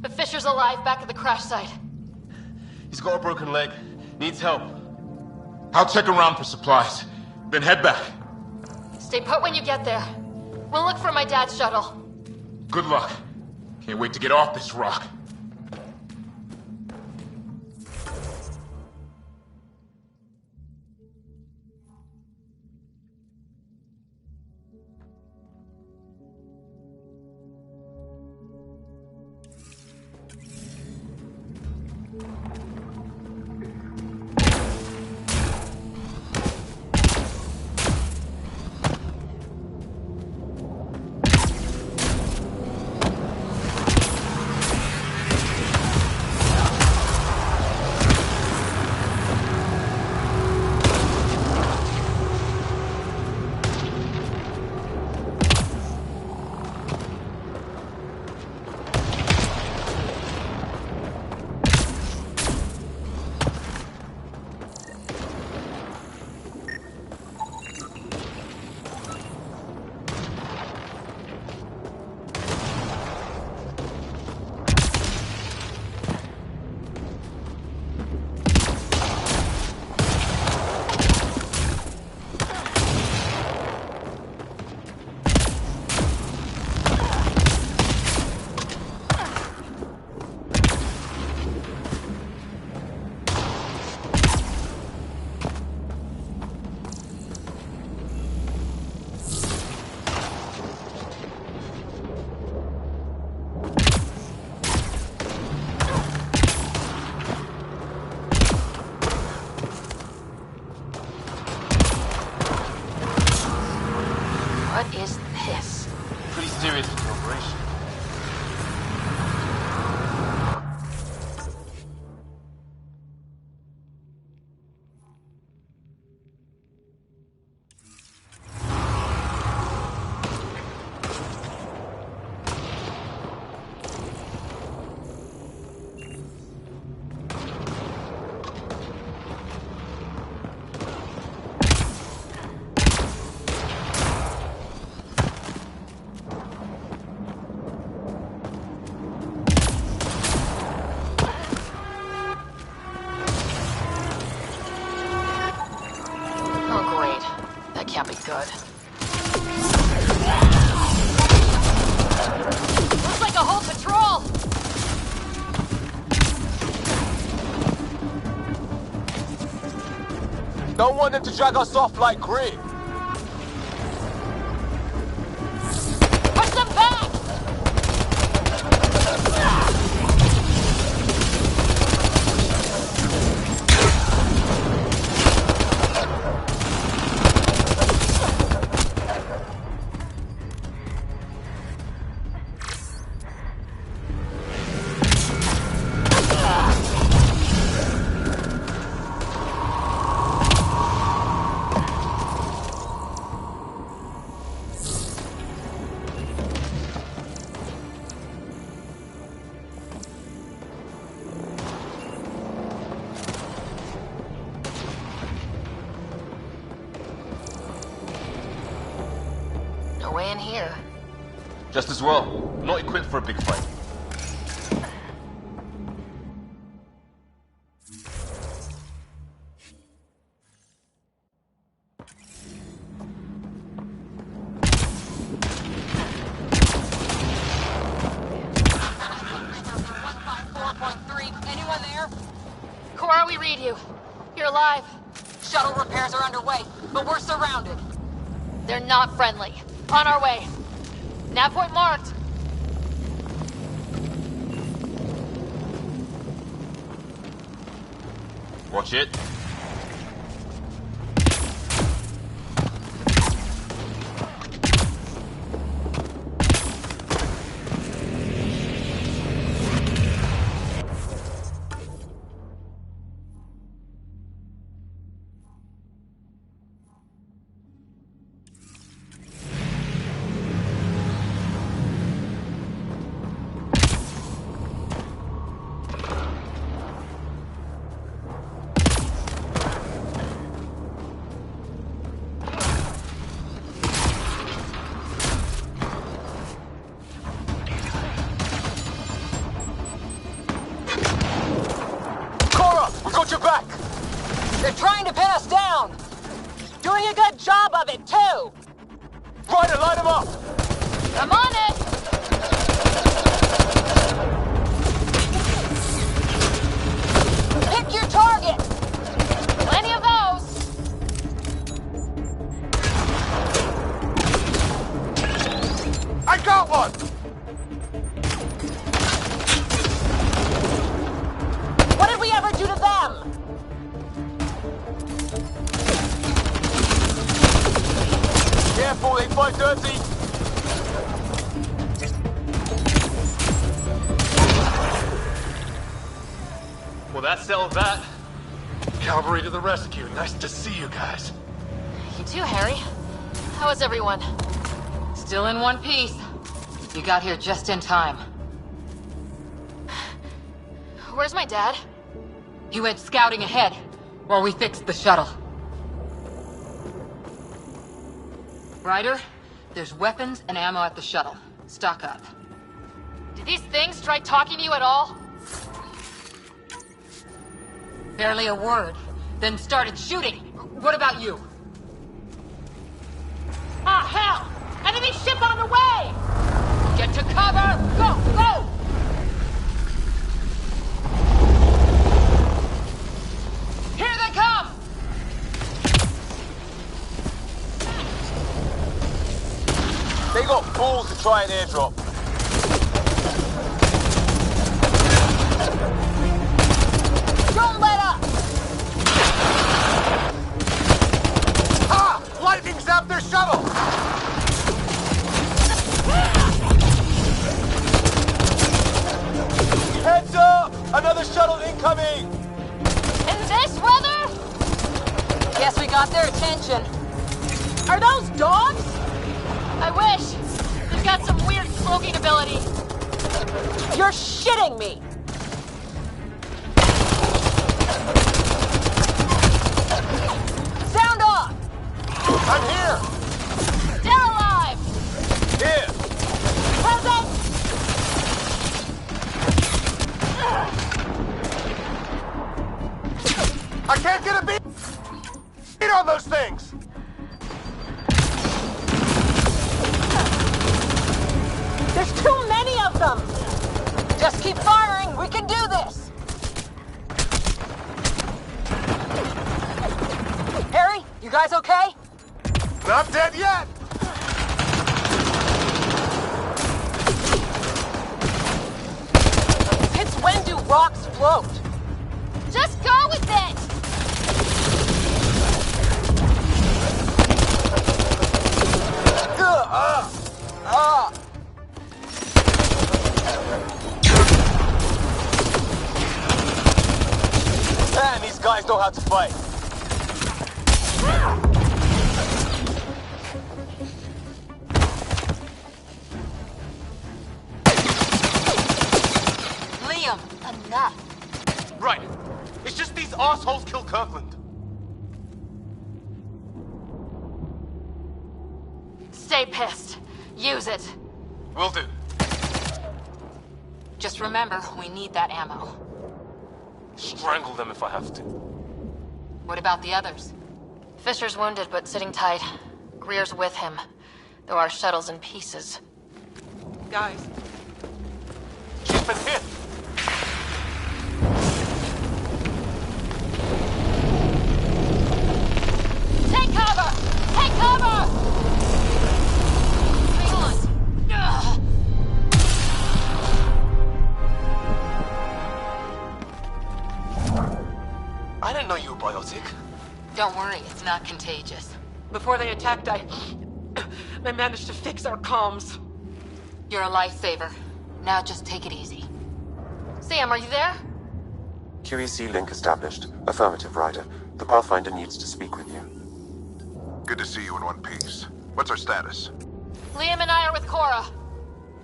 But Fisher's alive back at the crash site. He's got a broken leg. Needs help. I'll check around for supplies, then head back. Stay put when you get there. We'll look for my dad's shuttle. Good luck. Can't wait to get off this rock. preparation. Can't be good. Looks like a whole patrol! Don't want them to drag us off like Grit. Push them back! No way in here. Just as well. Not equipped for a big fight. Anyone there? Cora, we read you. You're alive. Shuttle repairs are underway, but we're surrounded. They're not friendly. On our way. Nav point marked. Watch it. Got your back! They're trying to pin us down! Doing a good job of it, too! Ryder, light him up! I'm on it! Pick your target! Plenty of those! I got one! What did we ever do to them? Careful, they fight dirty! Well, that settled that. Cavalry to the rescue. Nice to see you guys. You too, Harry. How is everyone? Still in one piece. You got here just in time. Where's my dad? He went scouting ahead while we fixed the shuttle. Ryder, there's weapons and ammo at the shuttle. Stock up. Did these things try talking to you at all? Barely a word. Then started shooting. What about you? Ah, hell! Enemy ship on the way! Get to cover! Go! Go! Here they come! They got balls to try an airdrop. Don't let up! Ha! Lightning zapped their shuttle! incoming! In this weather? Guess we got their attention. Are those dogs? I wish. They've got some weird cloaking ability. You're shitting me! Sound off! I'm here! Still alive! Here! Present! I can't get a beat on those things! There's too many of them! Just keep firing, we can do this! Harry, you guys okay? Not dead yet! It's when do rocks float? Just go with it! Man, these guys know how to fight. Liam, enough. Right. It's just these assholes kill Kirkland. Stay pissed. Use it. Will do. Just remember, we need that ammo. Strangle them if I have to. What about the others? Fisher's wounded, but sitting tight. Greer's with him, though our shuttle's in pieces. Guys. She's been hit! Take cover! Take cover! Hang on. Ugh. I didn't know you were biotic. Don't worry, it's not contagious. Before they attacked, I managed to fix our comms. You're a lifesaver. Now just take it easy. Sam, are you there? QEC link established. Affirmative, Ryder. The Pathfinder needs to speak with you. Good to see you in one piece. What's our status? Liam and I are with Cora.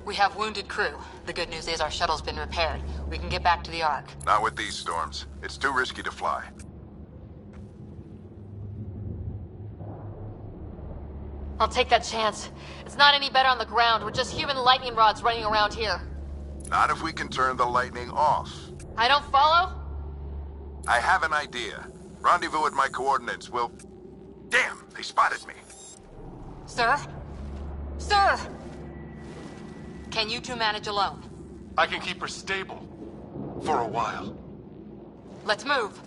We have wounded crew. The good news is our shuttle's been repaired. We can get back to the Ark. Not with these storms. It's too risky to fly. I'll take that chance. It's not any better on the ground. We're just human lightning rods running around here. Not if we can turn the lightning off. I don't follow? I have an idea. Rendezvous at my coordinates. We'll... Damn, they spotted me. Sir? Sir! Can you two manage alone? I can keep her stable. For a while. Let's move.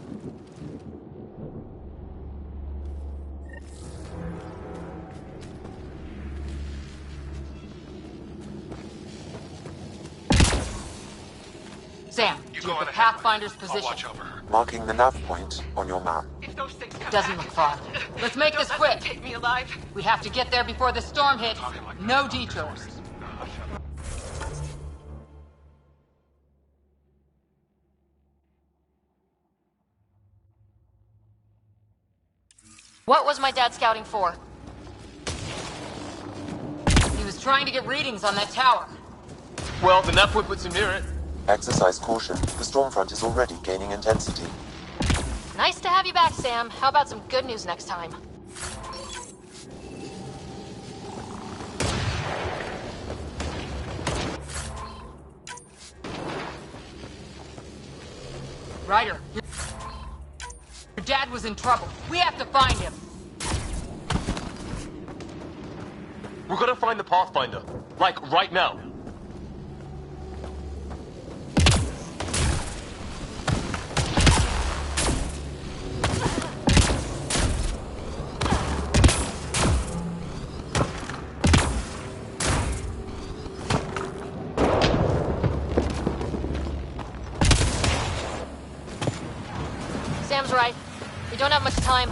Sam, do you have the Pathfinder's position? Marking the nav point on your map. Doesn't look far. Let's make this quick. Take me alive. We have to get there before the storm hits. No detours. What was my dad scouting for? He was trying to get readings on that tower. Well, the nav point puts him near it. Exercise caution. The storm front is already gaining intensity. Nice to have you back, Sam. How about some good news next time? Ryder, your dad was in trouble. We have to find him. We're gonna find the Pathfinder. Like, right now. Sam's right. We don't have much time.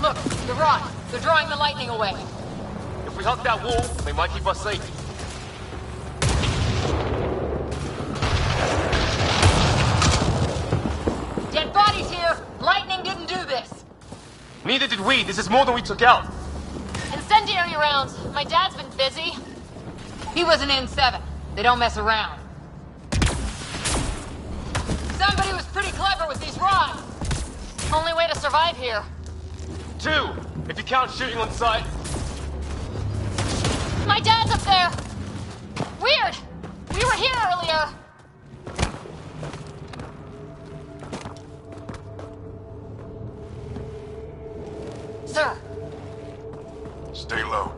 Look, the rock. They're drawing the lightning away. If we hug that wall, they might keep us safe. neither did we. This is more than we took out. Incendiary rounds. My dad's been busy. He was an N7. They don't mess around. Somebody was pretty clever with these rods. Only way to survive here. 2, if you count shooting on sight. My dad's up there! Weird! We were here earlier! Sir. Stay low.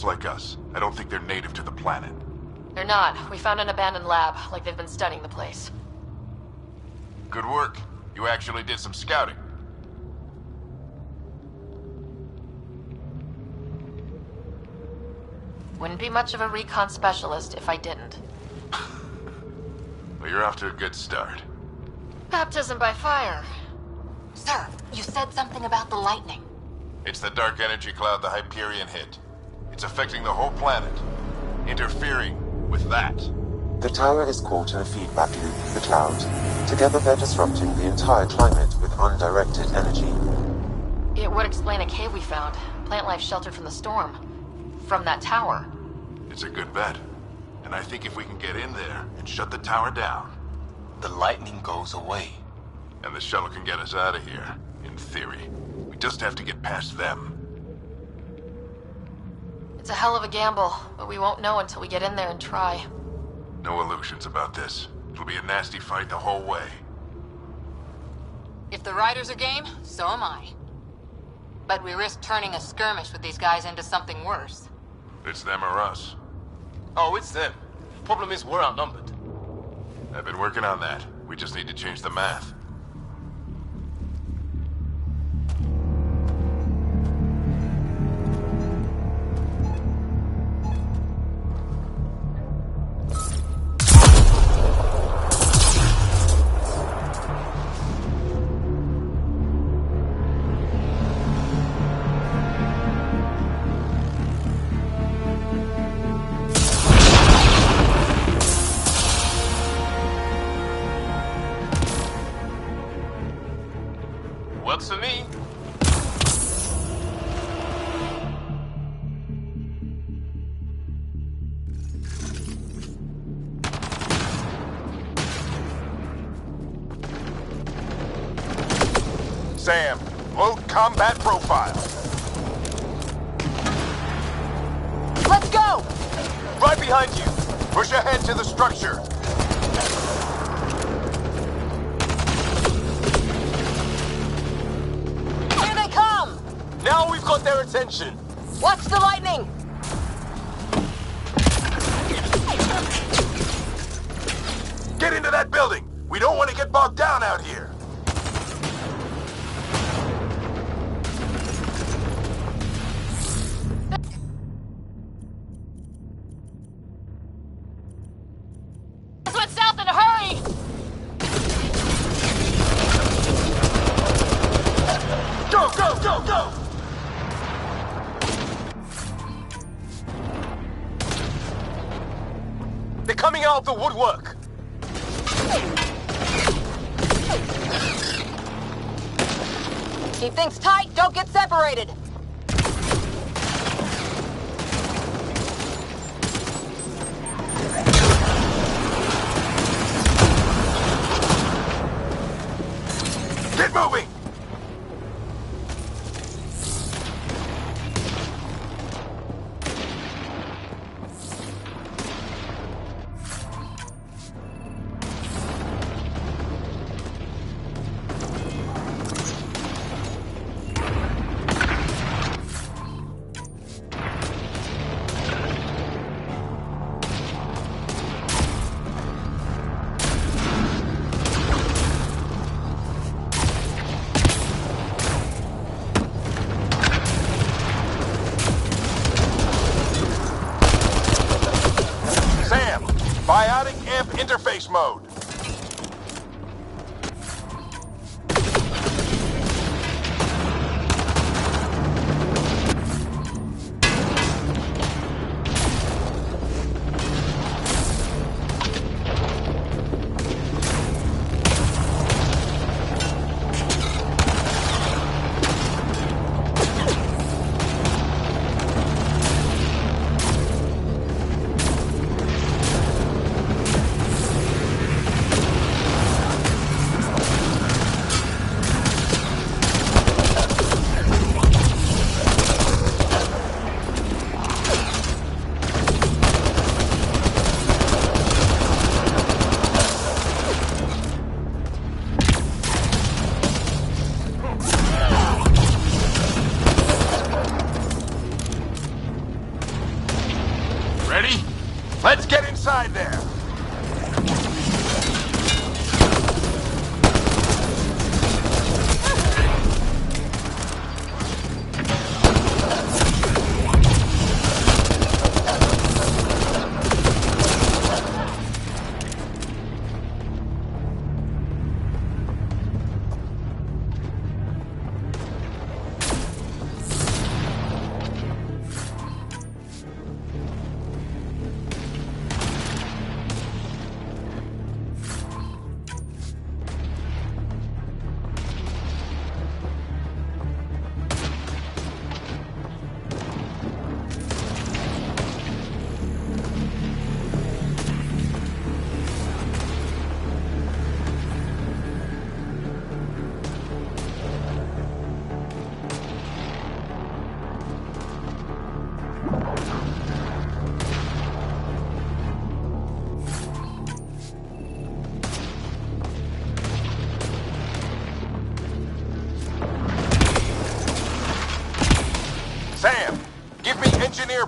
Like us. I don't think they're native to the planet. They're not. We found an abandoned lab, like they've been studying the place. Good work. You actually did some scouting. Wouldn't be much of a recon specialist if I didn't. Well, you're off to a good start. Baptism by fire. Sir, you said something about the lightning. It's the dark energy cloud the Hyperion hit. It's affecting the whole planet, interfering with that. The tower is caught in a feedback loop with the cloud. Together they're disrupting the entire climate with undirected energy. It would explain a cave we found. Plant life sheltered from the storm. From that tower. It's a good bet. And I think if we can get in there and shut the tower down, the lightning goes away. And the shuttle can get us out of here, in theory. We just have to get past them. It's a hell of a gamble, but we won't know until we get in there and try. No illusions about this. It'll be a nasty fight the whole way. If the riders are game, so am I. But we risk turning a skirmish with these guys into something worse. It's them or us. Oh, it's them. Problem is, we're outnumbered. I've been working on that. We just need to change the math. Works for me. Sam, load combat profile. Let's go! Right behind you. Push ahead to the structure. Now we've got their attention. Watch the lightning! Get into that building. We don't want to get bogged down out here. Let's went south in a hurry! Go, go, go, go! They're coming out of the woodwork. Keep things tight, don't get separated. Get moving!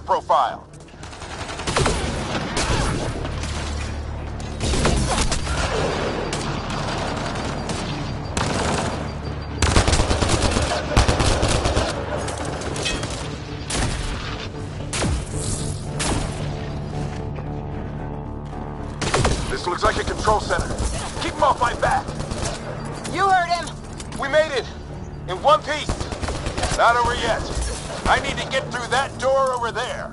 profile. This looks like a control center. Keep him off my back. You heard him. We made it. In one piece. Not over yet. I need to get through that door over there.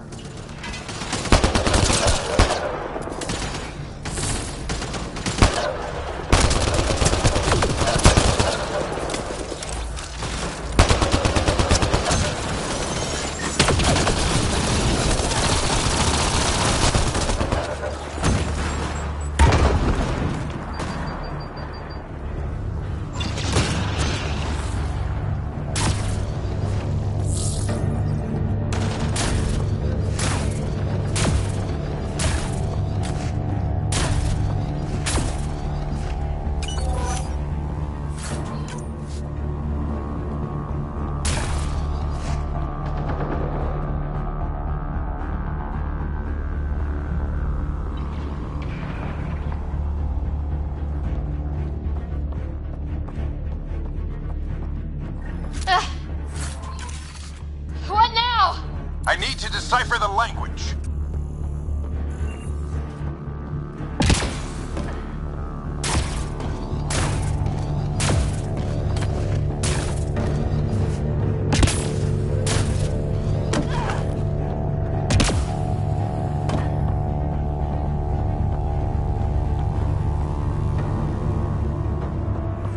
What now? I need to decipher the language.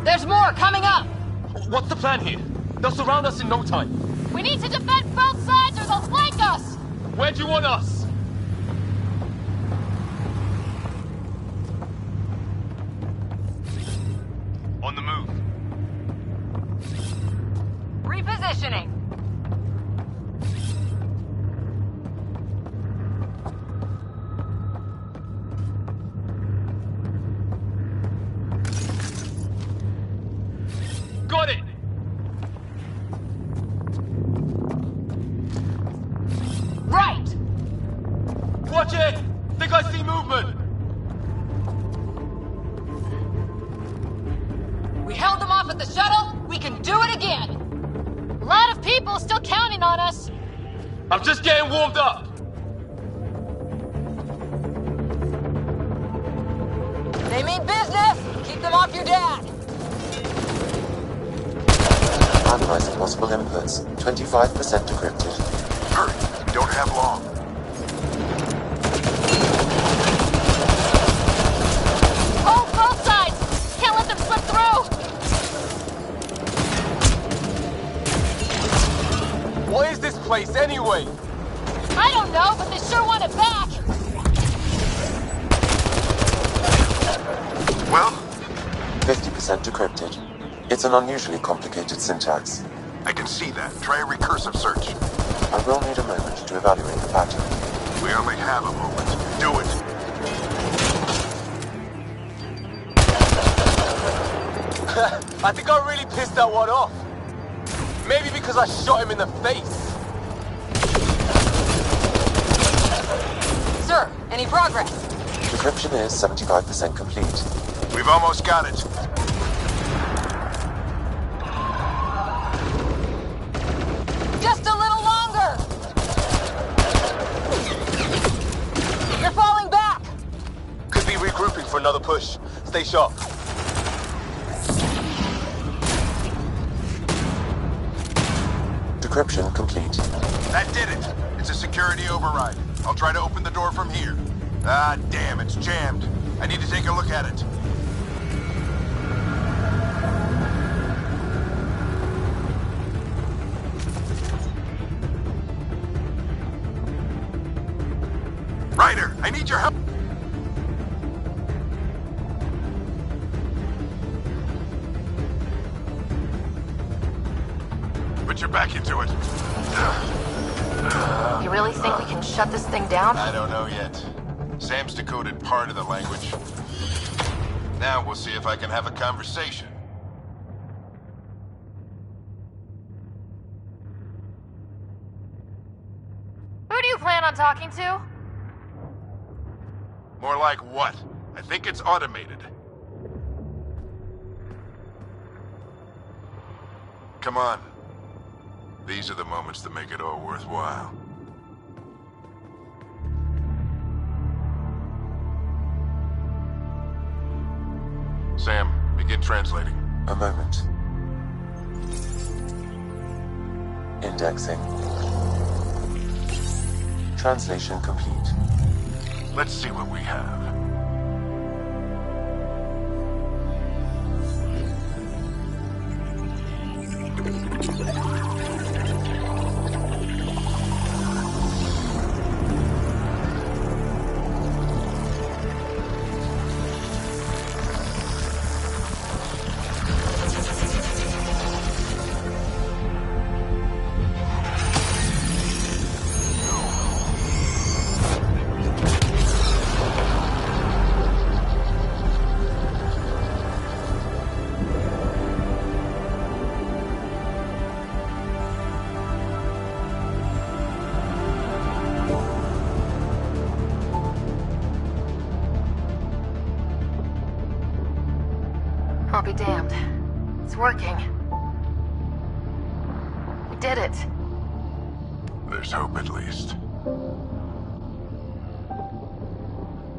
There's more coming up. What's the plan here? They'll surround us in no time. We need to defend both sides or they'll flank us. Where do you want us? On the move. Repositioning. Got it! Right. Watch it! Think I see movement! We held them off at the shuttle. We can do it again. A lot of people still counting on us. I'm just getting warmed up! They mean business. Keep them off your dad. Analyzing possible inputs. 25% decrypted. Hurry, we don't have long. Hold both sides. Can't let them slip through. What is this place anyway? I don't know, but they sure want it back. Well? 50% decrypted. It's an unusually complicated syntax. I can see that. Try a recursive search. I will need a moment to evaluate the pattern. We only have a moment. Do it. I think I really pissed that one off. Maybe because I shot him in the face. Sir, any progress? Decryption is 75% complete. We've almost got it. Just a little longer. You're falling back. Could be regrouping for another push. Stay sharp. Decryption complete. That did it. It's a security override. I'll try to open the door from here. Ah, damn, it's jammed. I need to take a look at it. Ryder, I need your help. Put your back into it. You really think we can shut this thing down? I don't know yet. Sam's decoded part of the language. Now we'll see if I can have a conversation. Who do you plan talking to? More like what? I think it's automated. Come on. These are the moments that make it all worthwhile. Sam, begin translating. A moment. Indexing. Translation complete. Let's see what we have. I'll be damned. It's working. We did it. There's hope at least.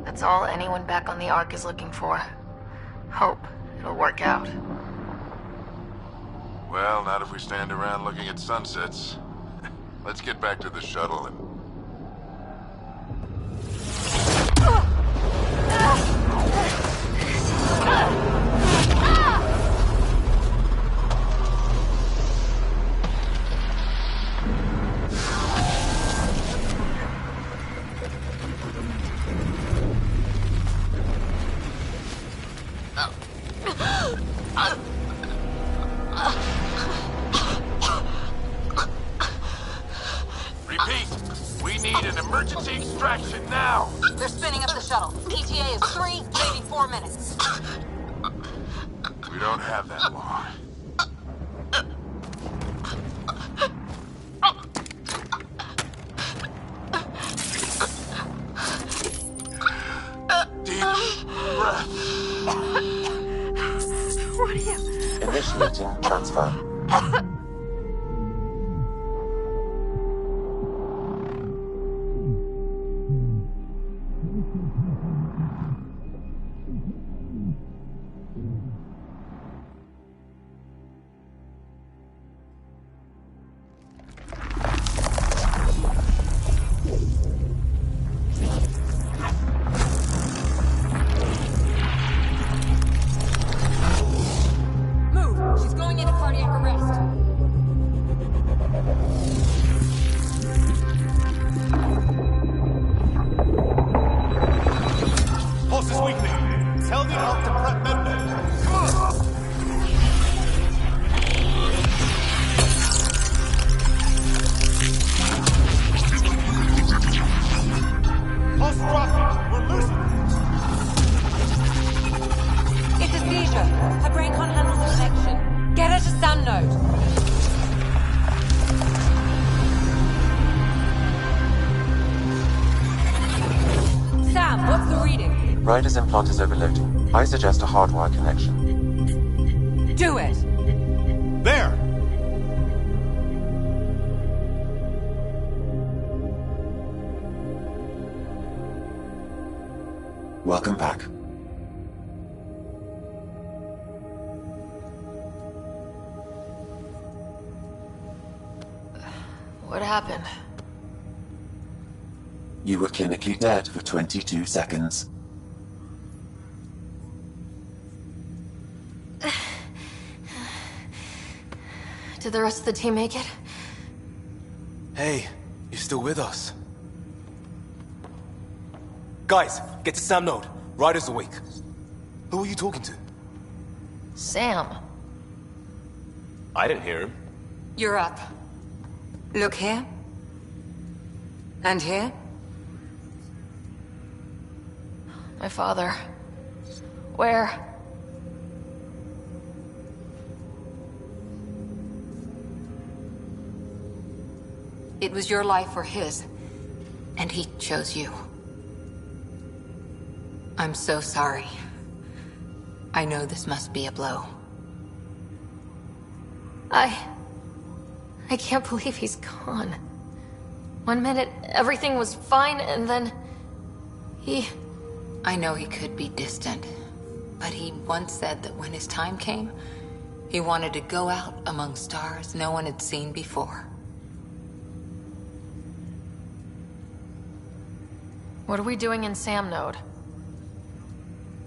That's all anyone back on the Ark is looking for. Hope it'll work out. Well, not if we stand around looking at sunsets. Let's get back to the shuttle and... Repeat! We need an emergency extraction now! They're spinning up the shuttle. ETA is 3, maybe 4 minutes. We don't have that long. Deep breath. What are you... Initiating transfer. Move! She's going into cardiac arrest. Pulse is weakening. Tell the Ark to prep medbay. Come on! Pulse dropping. We're losing it. It's a seizure. Her brain can't handle the connection. Get her to Sam node. Sam, what's the reading? Ryder's implant is overloading. I suggest a hardwire connection. Do it! There! Welcome back. What happened? You were clinically dead for 22 seconds. Did the rest of the team make it? Hey, you're still with us. Guys, get to Sam node. Ryder's awake. Who are you talking to? Sam. I didn't hear him. You're up. Look here. And here. My father. Where? It was your life or his. And he chose you. I'm so sorry. I know this must be a blow. I can't believe he's gone. One minute, everything was fine, and then... I know he could be distant, but he once said that when his time came, he wanted to go out among stars no one had seen before. What are we doing in Sam Node?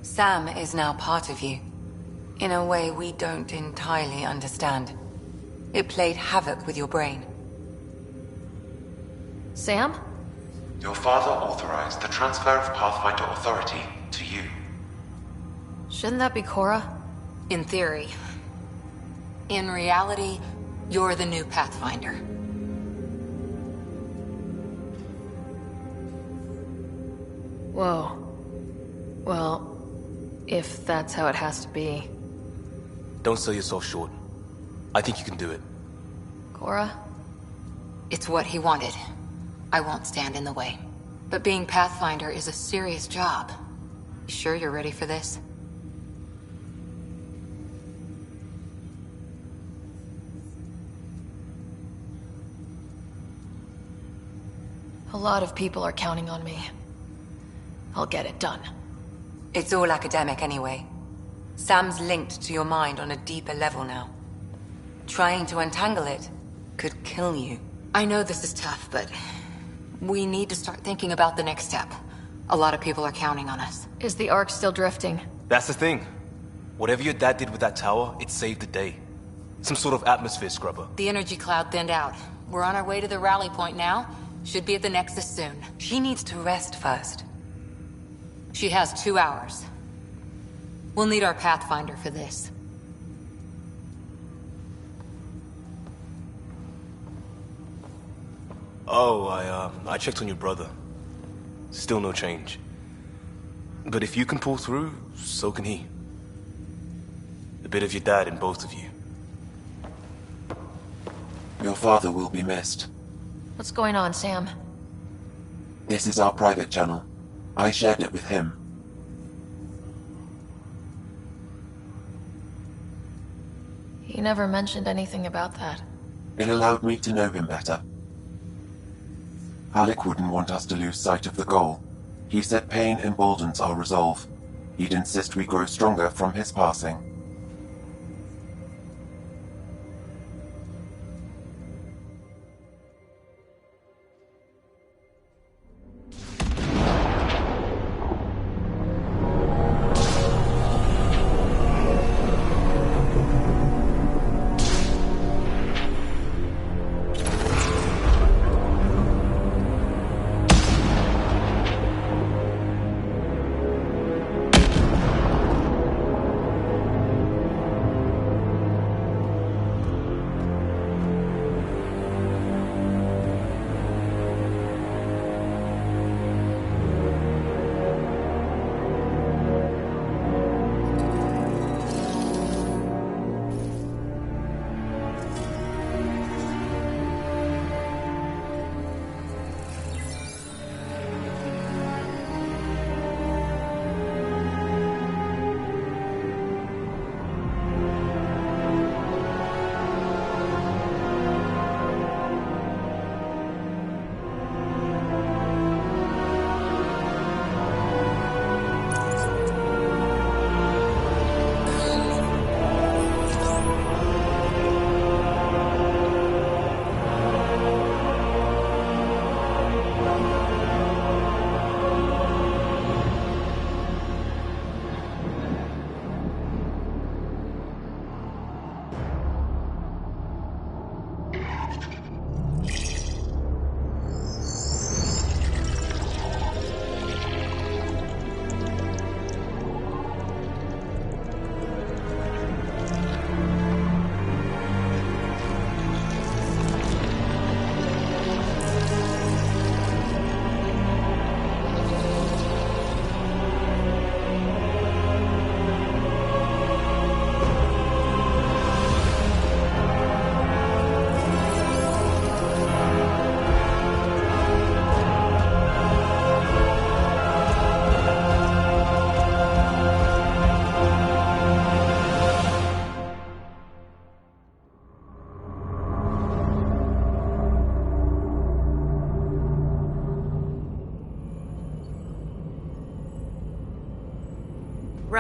Sam is now part of you, in a way we don't entirely understand. It played havoc with your brain. Sam? Your father authorized the transfer of Pathfinder authority to you. Shouldn't that be Cora? In theory. In reality, you're the new Pathfinder. Whoa. Well, if that's how it has to be. Don't sell yourself short. I think you can do it. Cora? It's what he wanted. I won't stand in the way. But being Pathfinder is a serious job. You sure you're ready for this? A lot of people are counting on me. I'll get it done. It's all academic anyway. Sam's linked to your mind on a deeper level now. Trying to untangle it could kill you. I know this is tough, but we need to start thinking about the next step. A lot of people are counting on us. Is the Ark still drifting? That's the thing. Whatever your dad did with that tower, it saved the day. Some sort of atmosphere scrubber. The energy cloud thinned out. We're on our way to the rally point now. Should be at the Nexus soon. She needs to rest first. She has 2 hours. We'll need our Pathfinder for this. Oh, I checked on your brother. Still no change. But if you can pull through, so can he. A bit of your dad in both of you. Your father will be missed. What's going on, Sam? This is our private channel. I shared it with him. He never mentioned anything about that. It allowed me to know him better. Alec wouldn't want us to lose sight of the goal. He said pain emboldens our resolve. He'd insist we grow stronger from his passing.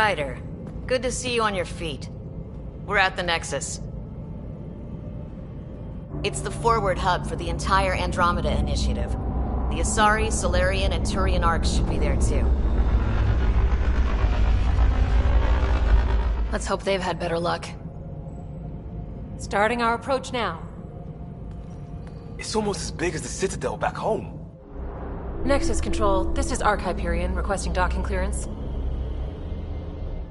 Ryder. Good to see you on your feet. We're at the Nexus. It's the forward hub for the entire Andromeda initiative. The Asari, Solarian, and Turian arcs should be there too. Let's hope they've had better luck. Starting our approach now. It's almost as big as the Citadel back home. Nexus Control, this is Arc Hyperion requesting docking clearance.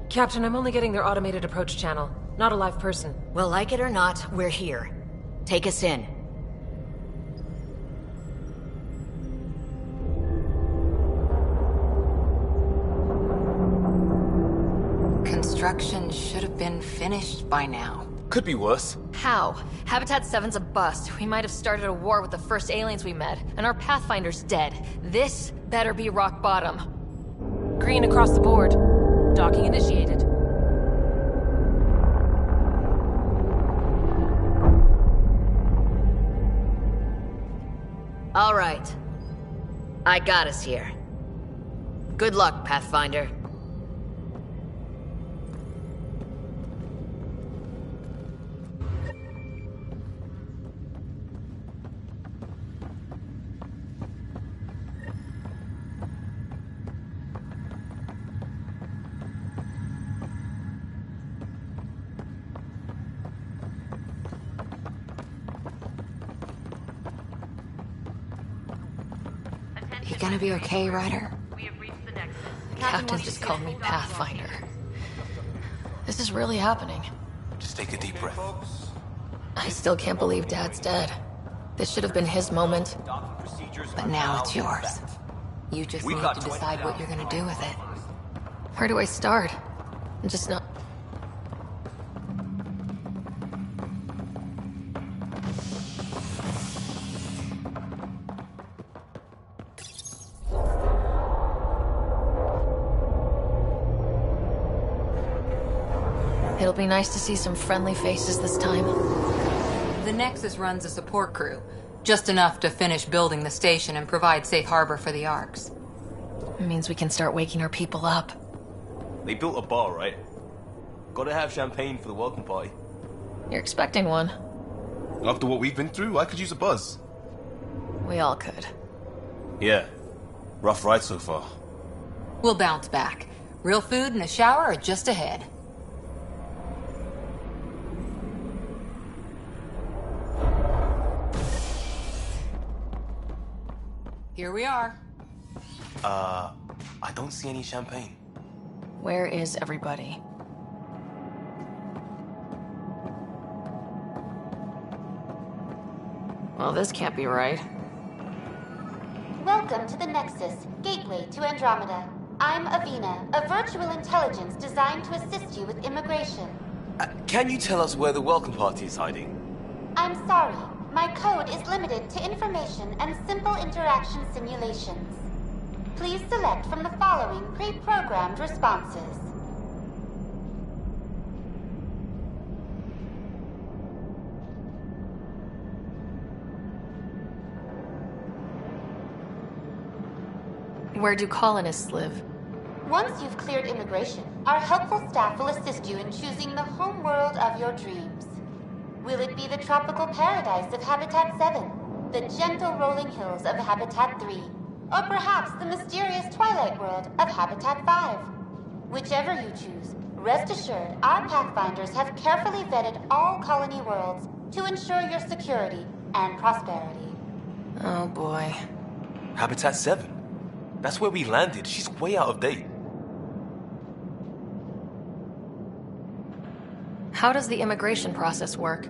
Captain, I'm only getting their automated approach channel, not a live person. Well, like it or not, we're here. Take us in. Construction should have been finished by now. Could be worse. How? Habitat 7's a bust. We might have started a war with the first aliens we met, and our Pathfinder's dead. This better be rock bottom. Green across the board. Docking initiated. All right. I got us here. Good luck, Pathfinder. You gonna be okay, Ryder? The captain just called me Pathfinder. This is really happening. Just take a deep breath. I still can't believe Dad's dead. This should have been his moment. But now it's yours. You just need to decide what you're gonna do with it. Where do I start? I'm just not... It'll be nice to see some friendly faces this time. The Nexus runs a support crew. Just enough to finish building the station and provide safe harbor for the Arcs. It means we can start waking our people up. They built a bar, right? Gotta have champagne for the welcome party. You're expecting one. After what we've been through, I could use a buzz. We all could. Yeah. Rough ride so far. We'll bounce back. Real food and a shower are just ahead. Here we are. I don't see any champagne. Where is everybody? Well, this can't be right. Welcome to the Nexus, gateway to Andromeda. I'm Avina, a virtual intelligence designed to assist you with immigration. Can you tell us where the welcome party is hiding? I'm sorry. My code is limited to information and simple interaction simulations. Please select from the following pre-programmed responses. Where do colonists live? Once you've cleared immigration, our helpful staff will assist you in choosing the home world of your dreams. Will it be the tropical paradise of Habitat 7, the gentle rolling hills of Habitat 3, or perhaps the mysterious twilight world of Habitat 5? Whichever you choose, rest assured our Pathfinders have carefully vetted all colony worlds to ensure your security and prosperity. Oh boy. Habitat 7? That's where we landed. She's way out of date. How does the immigration process work?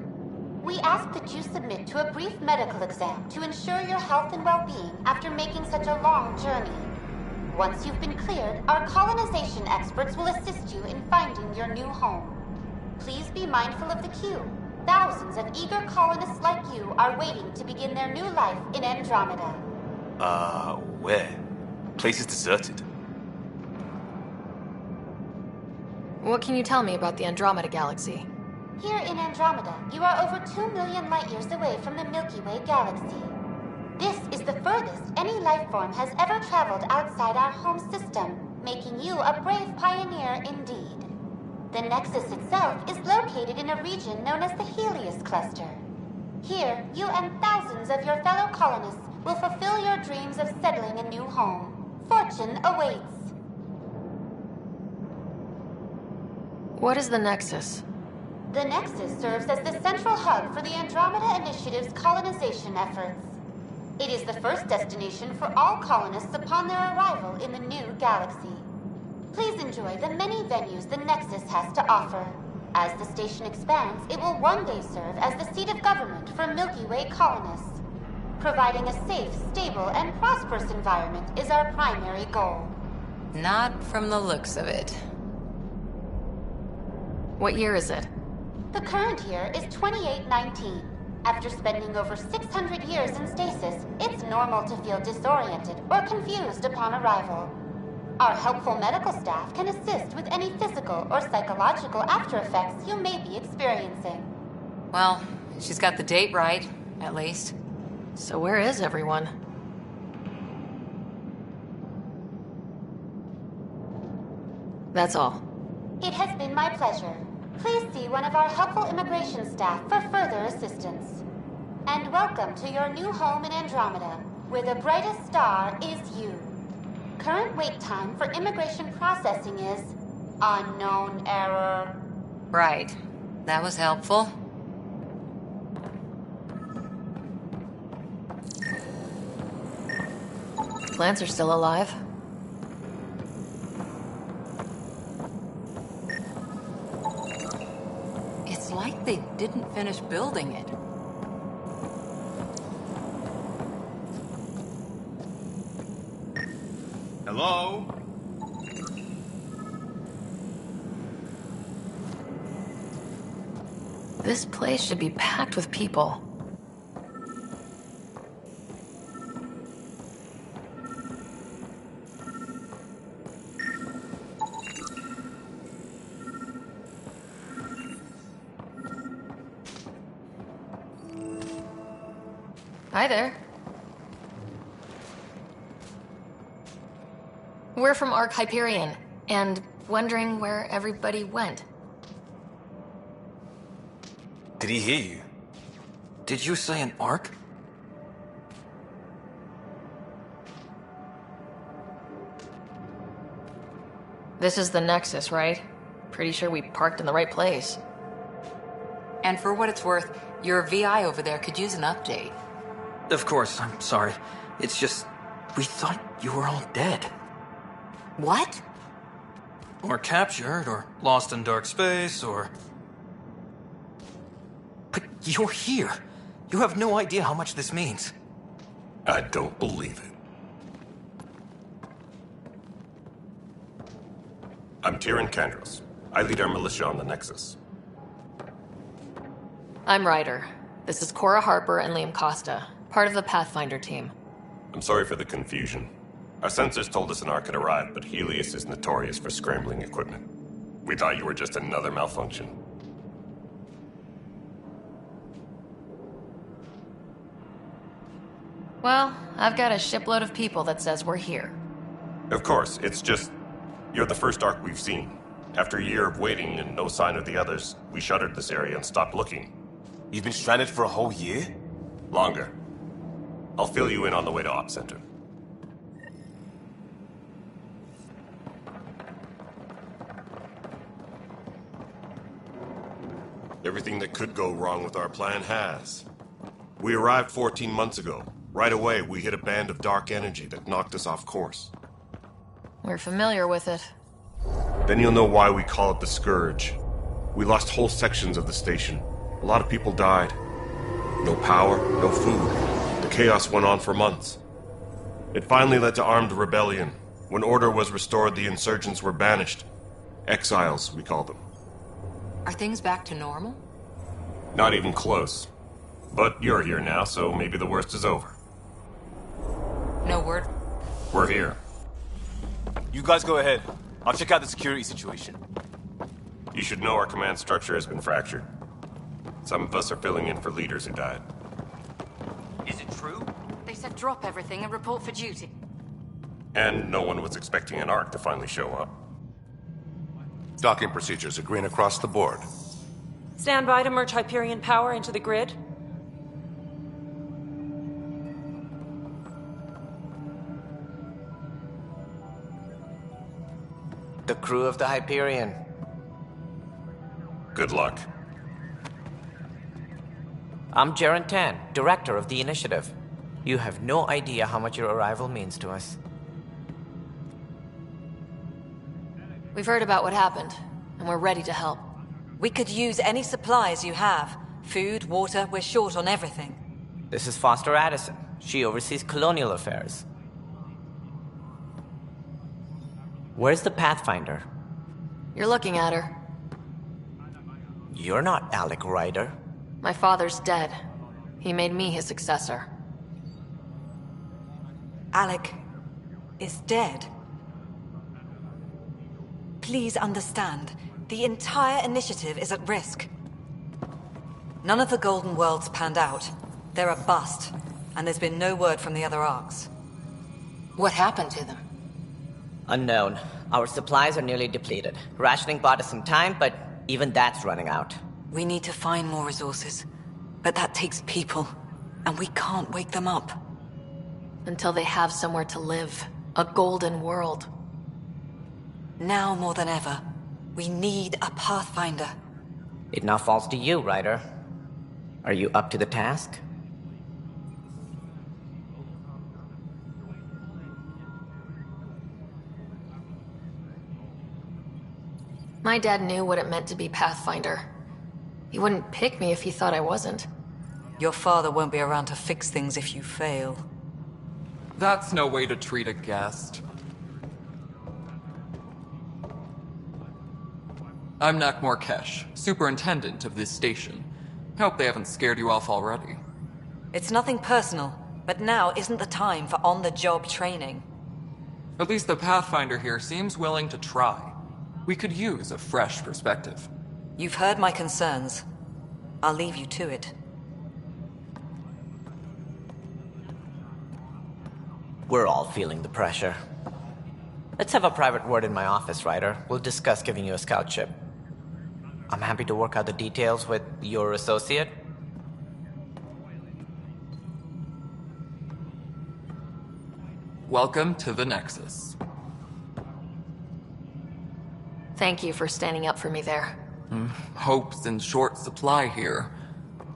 We ask that you submit to a brief medical exam to ensure your health and well-being after making such a long journey. Once you've been cleared, our colonization experts will assist you in finding your new home. Please be mindful of the queue. Thousands of eager colonists like you are waiting to begin their new life in Andromeda. Where? Place is deserted. What can you tell me about the Andromeda galaxy? Here in Andromeda, you are over 2 million light-years away from the Milky Way galaxy. This is the furthest any life form has ever traveled outside our home system. making you a brave pioneer indeed. The Nexus itself is located in a region known as the Helios Cluster. Here, you and thousands of your fellow colonists will fulfill your dreams of settling a new home. Fortune awaits. What is the Nexus? The Nexus serves as the central hub for the Andromeda Initiative's colonization efforts. It is the first destination for all colonists upon their arrival in the new galaxy. Please enjoy the many venues the Nexus has to offer. As the station expands, it will one day serve as the seat of government for Milky Way colonists. Providing a safe, stable, and prosperous environment is our primary goal. Not from the looks of it. What year is it? The current year is 2819. After spending over 600 years in stasis, it's normal to feel disoriented or confused upon arrival. Our helpful medical staff can assist with any physical or psychological aftereffects you may be experiencing. Well, she's got the date right, at least. So where is everyone? That's all. It has been my pleasure. Please see one of our helpful immigration staff for further assistance. And welcome to your new home in Andromeda, where the brightest star is you. Current wait time for immigration processing is unknown error. Right. That was helpful. Plants are still alive. It's like they didn't finish building it. Hello? This place should be packed with people. Hi there. We're from Ark Hyperion, and wondering where everybody went. Did he hear you? Did you say an arc? This is the Nexus, right? Pretty sure we parked in the right place. And for what it's worth, your VI over there could use an update. Of course, I'm sorry. It's just, we thought you were all dead. What? Or captured, or lost in dark space, or... But you're here. You have no idea how much this means. I don't believe it. I'm Tyrion Kandros. I lead our militia on the Nexus. I'm Ryder. This is Cora Harper and Liam Costa, part of the Pathfinder team. I'm sorry for the confusion. Our sensors told us an Ark had arrived, but Helios is notorious for scrambling equipment. We thought you were just another malfunction. Well, I've got a shipload of people that says we're here. Of course, it's just... You're the first Ark we've seen. After a year of waiting and no sign of the others, we shuttered this area and stopped looking. You've been stranded for a whole year? Longer. I'll fill you in on the way to Op Center. Everything that could go wrong with our plan has. We arrived 14 months ago. Right away, we hit a band of dark energy that knocked us off course. We're familiar with it. Then you'll know why we call it the Scourge. We lost whole sections of the station. A lot of people died. No power, no food. The chaos went on for months. It finally led to armed rebellion. When order was restored, the insurgents were banished. Exiles, we call them. Are things back to normal? Not even close. But you're here now, so maybe the worst is over. No word? We're here. You guys go ahead. I'll check out the security situation. You should know our command structure has been fractured. Some of us are filling in for leaders who died. Is it true? They said drop everything and report for duty. And no one was expecting an Ark to finally show up. Docking procedures are green across the board. Stand by to merge Hyperion power into the grid. The crew of the Hyperion. Good luck. I'm Jaren Tan, director of the initiative. You have no idea how much your arrival means to us. We've heard about what happened, and we're ready to help. We could use any supplies you have. Food, water, we're short on everything. This is Foster Addison. She oversees colonial affairs. Where's the Pathfinder? You're looking at her. You're not Alec Ryder. My father's dead. He made me his successor. Alec is dead. Please understand, the entire initiative is at risk. None of the Golden Worlds panned out. They're a bust, and there's been no word from the other Arks. What happened to them? Unknown. Our supplies are nearly depleted. Rationing bought us some time, but even that's running out. We need to find more resources, but that takes people, and we can't wake them up. Until they have somewhere to live. A golden world. Now more than ever, we need a Pathfinder. It now falls to you, Ryder. Are you up to the task? My dad knew what it meant to be Pathfinder. He wouldn't pick me if he thought I wasn't. Your father won't be around to fix things if you fail. That's no way to treat a guest. I'm Nak Morkesh, superintendent of this station. Hope they haven't scared you off already. It's nothing personal, but now isn't the time for on-the-job training. At least the Pathfinder here seems willing to try. We could use a fresh perspective. You've heard my concerns. I'll leave you to it. We're all feeling the pressure. Let's have a private word in my office, Ryder. We'll discuss giving you a scout ship. I'm happy to work out the details with your associate. Welcome to the Nexus. Thank you for standing up for me there. Hope's in short supply here.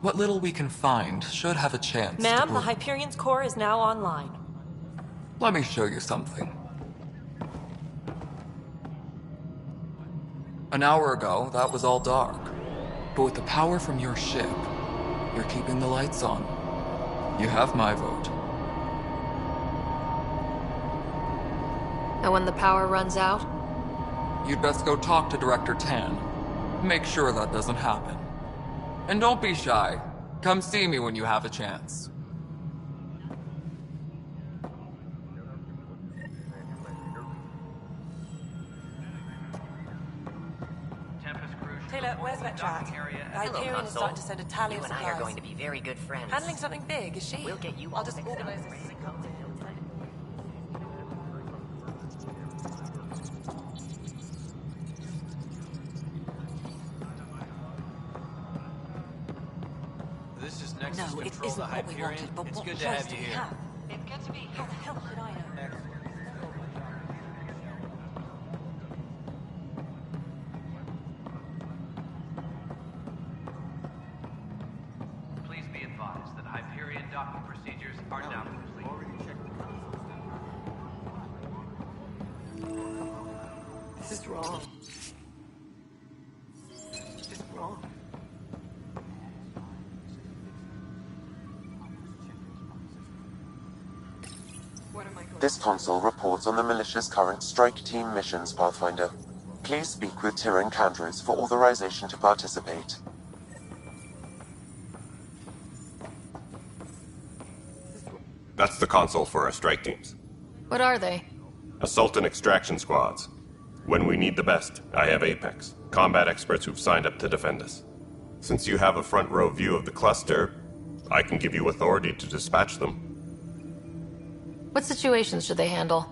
What little we can find should have a chance Ma'am, to the Hyperion's core is now online. Let me show you something. An hour ago, that was all dark. But with the power from your ship, you're keeping the lights on. You have my vote. And when the power runs out? You'd best go talk to Director Tan. Make sure that doesn't happen. And don't be shy. Come see me when you have a chance. Taylor, where's Metro at? The Hyperion is starting to send a tally of supplies. You and I are going to be very good friends. Handling something big, is she? We'll get you all I'll just mixed up. organize this as it comes. This is Nexus No, it Control, isn't the what we Hyperion. wanted, but It's what good to choice have do you we here. have? It's good to be. How the hell should I know? Please be advised that Hyperion docking procedures are now complete. This is wrong. Just wrong. This console reports on the militia's current strike team missions, Pathfinder. Please speak with Tyrion Candros for authorization to participate. That's the console for our strike teams. What are they? Assault and extraction squads. When we need the best, I have Apex, combat experts who've signed up to defend us. Since you have a front row view of the cluster, I can give you authority to dispatch them. What situations should they handle?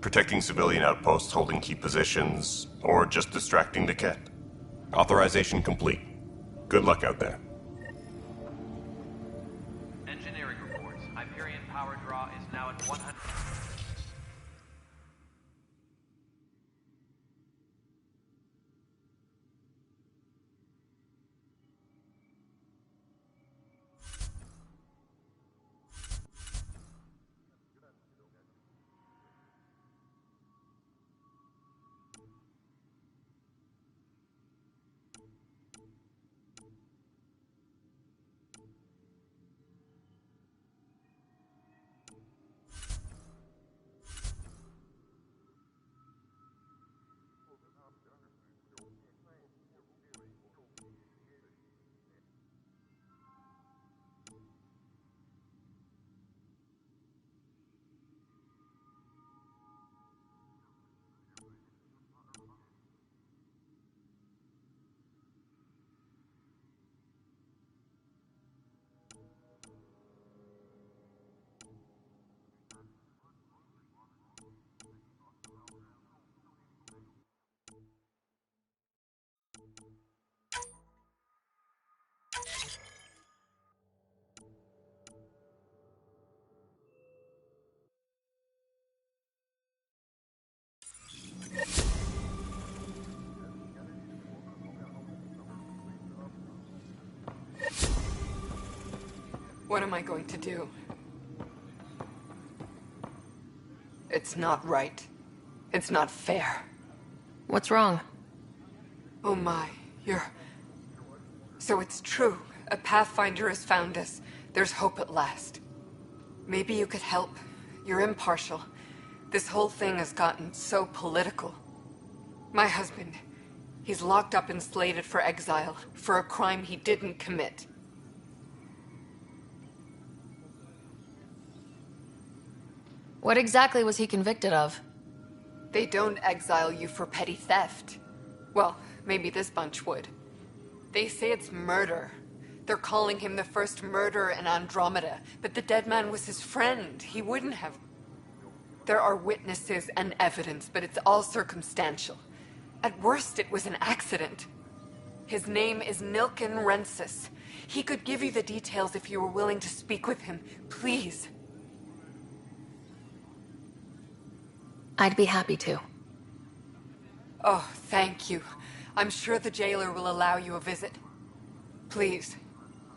Protecting civilian outposts, holding key positions, or just distracting the Ket. Authorization complete. Good luck out there. Engineering reports. Hyperion power draw is now at 100. What am I going to do? It's not right. It's not fair. What's wrong? Oh my, So it's true. A Pathfinder has found us. There's hope at last. Maybe you could help. You're impartial. This whole thing has gotten so political. My husband, he's locked up and slated for exile for a crime he didn't commit. What exactly was he convicted of? They don't exile you for petty theft. Well, maybe this bunch would. They say it's murder. They're calling him the first murderer in Andromeda, but the dead man was his friend. He wouldn't have. There are witnesses and evidence, but it's all circumstantial. At worst, it was an accident. His name is Nilken Rensis. He could give you the details if you were willing to speak with him. Please. I'd be happy to. Oh, thank you. I'm sure the jailer will allow you a visit. Please,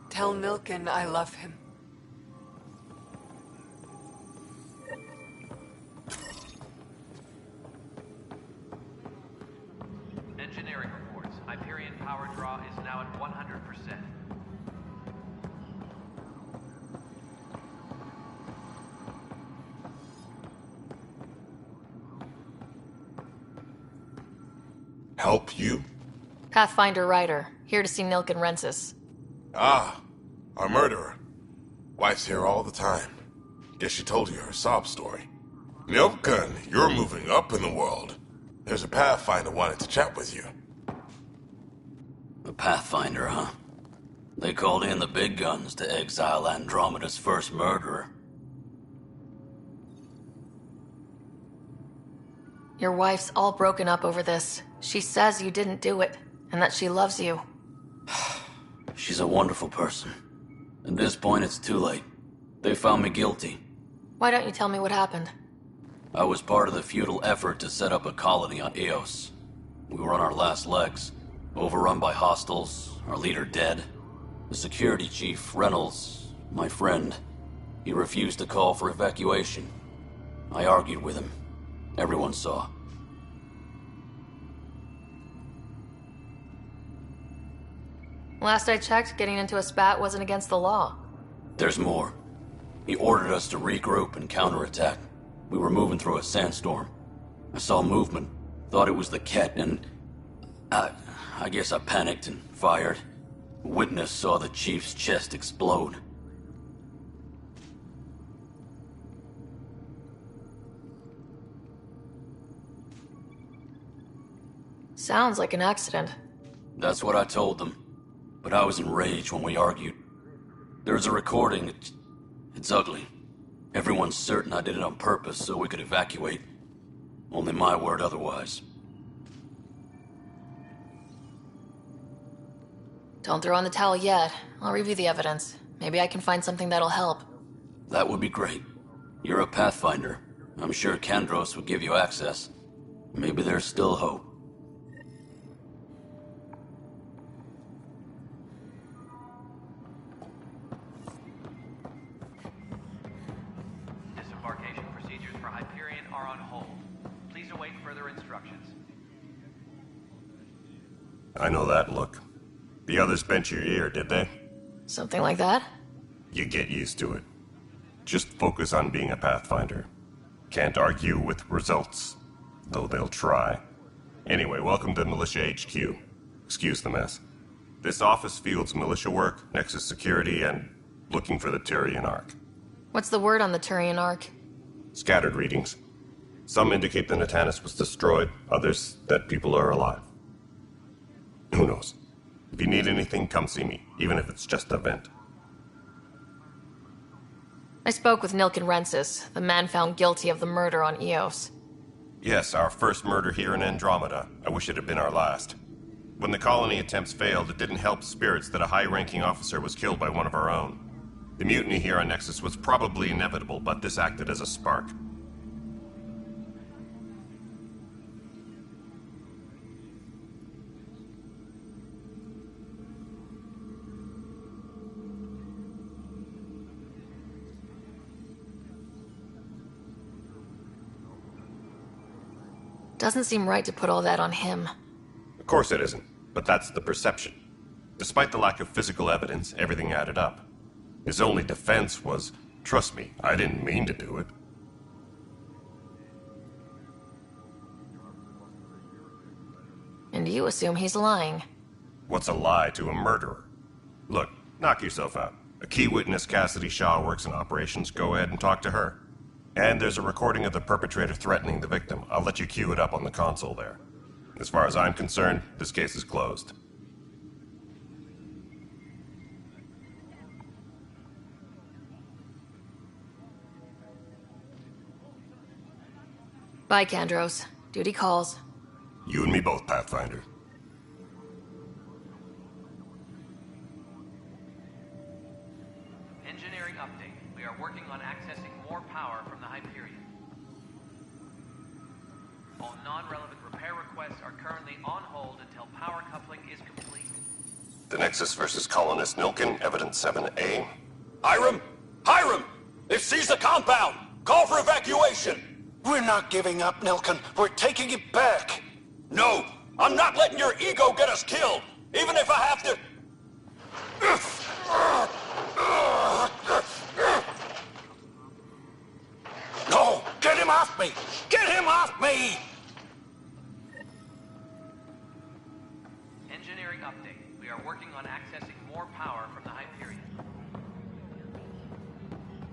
tell Nilken I love him. Engineering reports. Hyperion power draw is now at 100%. Help you? Pathfinder Ryder, here to see Nilken Rensis. Ah, our murderer. Wife's here all the time. Guess she told you her sob story. Nilken, you're moving up in the world. There's a Pathfinder wanted to chat with you. A Pathfinder, huh? They called in the big guns to exile Andromeda's first murderer. Your wife's all broken up over this. She says you didn't do it, and that she loves you. She's a wonderful person. At this point, it's too late. They found me guilty. Why don't you tell me what happened? I was part of the futile effort to set up a colony on Eos. We were on our last legs, overrun by hostiles, our leader dead. The security chief, Reynolds, my friend, he refused to call for evacuation. I argued with him. Everyone saw. Last I checked, getting into a spat wasn't against the law. There's more. He ordered us to regroup and counterattack. We were moving through a sandstorm. I saw movement, thought it was the Ket, and I guess I panicked and fired. Witness saw the chief's chest explode. Sounds like an accident. That's what I told them. But I was enraged when we argued. There's a recording. It's ugly. Everyone's certain I did it on purpose so we could evacuate. Only my word otherwise. Don't throw in the towel yet. I'll review the evidence. Maybe I can find something that'll help. That would be great. You're a Pathfinder. I'm sure Kandros would give you access. Maybe there's still hope. Disembarkation procedures for Hyperion are on hold. Please await further instructions. I know that look. The others bent your ear, did they? Something like that? You get used to it. Just focus on being a Pathfinder. Can't argue with results, though they'll try. Anyway, welcome to Militia HQ. Excuse the mess. This office fields militia work, Nexus security, and looking for the Tyrian Ark. What's the word on the Turian Ark? Scattered readings. Some indicate the Natanus was destroyed, others that people are alive. Who knows? If you need anything, come see me, even if it's just a vent. I spoke with Nilken Rensis, the man found guilty of the murder on Eos. Yes, our first murder here in Andromeda. I wish it had been our last. When the colony attempts failed, it didn't help spirits that a high-ranking officer was killed by one of our own. The mutiny here on Nexus was probably inevitable, but this acted as a spark. Doesn't seem right to put all that on him. Of course it isn't, but that's the perception. Despite the lack of physical evidence, everything added up. His only defense was, trust me, I didn't mean to do it. And you assume he's lying. What's a lie to a murderer? Look, knock yourself out. A key witness, Cassidy Shaw, works in operations. Go ahead and talk to her. And there's a recording of the perpetrator threatening the victim. I'll let you cue it up on the console there. As far as I'm concerned, this case is closed. Bye, Kandros. Duty calls. You and me both, Pathfinder. Engineering update. We are working on accessing more power from the Hyperion. All non-relevant repair requests are currently on hold until power coupling is complete. The Nexus versus Colonist Nilken, Evidence 7A. Hiram! Hiram! They've seized the compound! Call for evacuation! We're not giving up, Nilken. We're taking it back. No! I'm not letting your ego get us killed! Even if I have to... No! Get him off me! Get him off me! Engineering update. We are working on accessing more power from the Hyperion.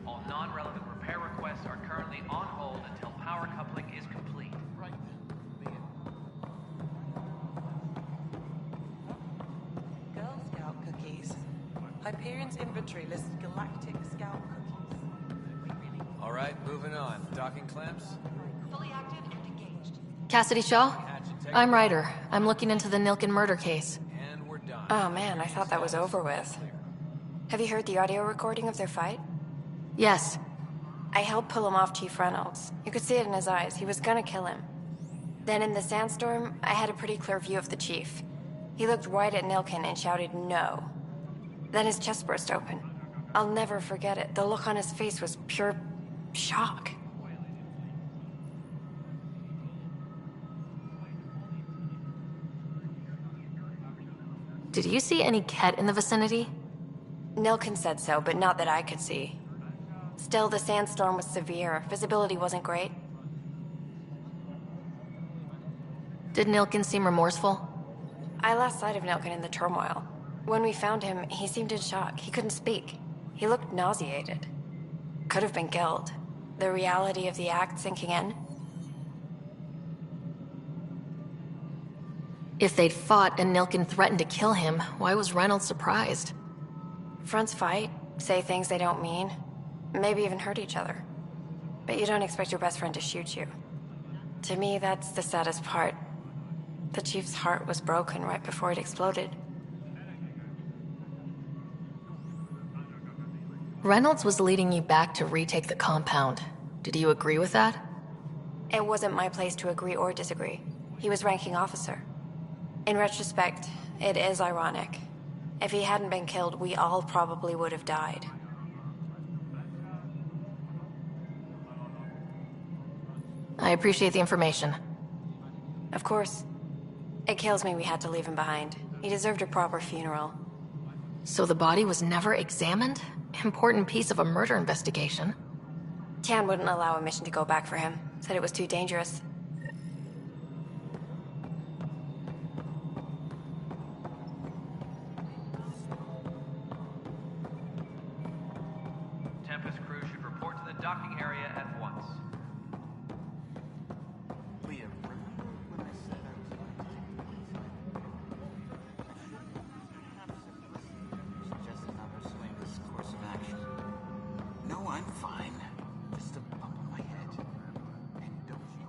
All non-relevant repair requests are currently on hold until power coupling is complete. Girl Scout cookies. Hyperion's inventory lists galactic scout cookies. Alright, moving on. Docking clamps? Fully active and engaged. Cassidy Shaw? I'm Ryder. I'm looking into the Nilken murder case. And we're done. Oh man, I thought that was over with. Have you heard the audio recording of their fight? Yes. I helped pull him off Chief Reynolds. You could see it in his eyes. He was gonna kill him. Then in the sandstorm, I had a pretty clear view of the Chief. He looked right at Nilken and shouted no. Then his chest burst open. I'll never forget it. The look on his face was pure shock. Did you see any Ket in the vicinity? Nilken said so, but not that I could see. Still, the sandstorm was severe. Visibility wasn't great. Did Nilken seem remorseful? I lost sight of Nilken in the turmoil. When we found him, he seemed in shock. He couldn't speak. He looked nauseated. Could have been killed. The reality of the act sinking in. If they'd fought and Nilken threatened to kill him, why was Reynolds surprised? Fronts fight, say things they don't mean, maybe even hurt each other. But you don't expect your best friend to shoot you. To me, that's the saddest part. The Chief's heart was broken right before it exploded. Reynolds was leading you back to retake the compound. Did you agree with that? It wasn't my place to agree or disagree. He was ranking officer. In retrospect, it is ironic. If he hadn't been killed, we all probably would have died. I appreciate the information. Of course. It kills me we had to leave him behind. He deserved a proper funeral. So the body was never examined? Important piece of a murder investigation. Tian wouldn't allow a mission to go back for him. Said it was too dangerous. Tempest crew should report to the docking area at once. Liam, remember when I said I was going to take suggested not pursuing this course of action? No, I'm fine. Just a bump on my head. And don't you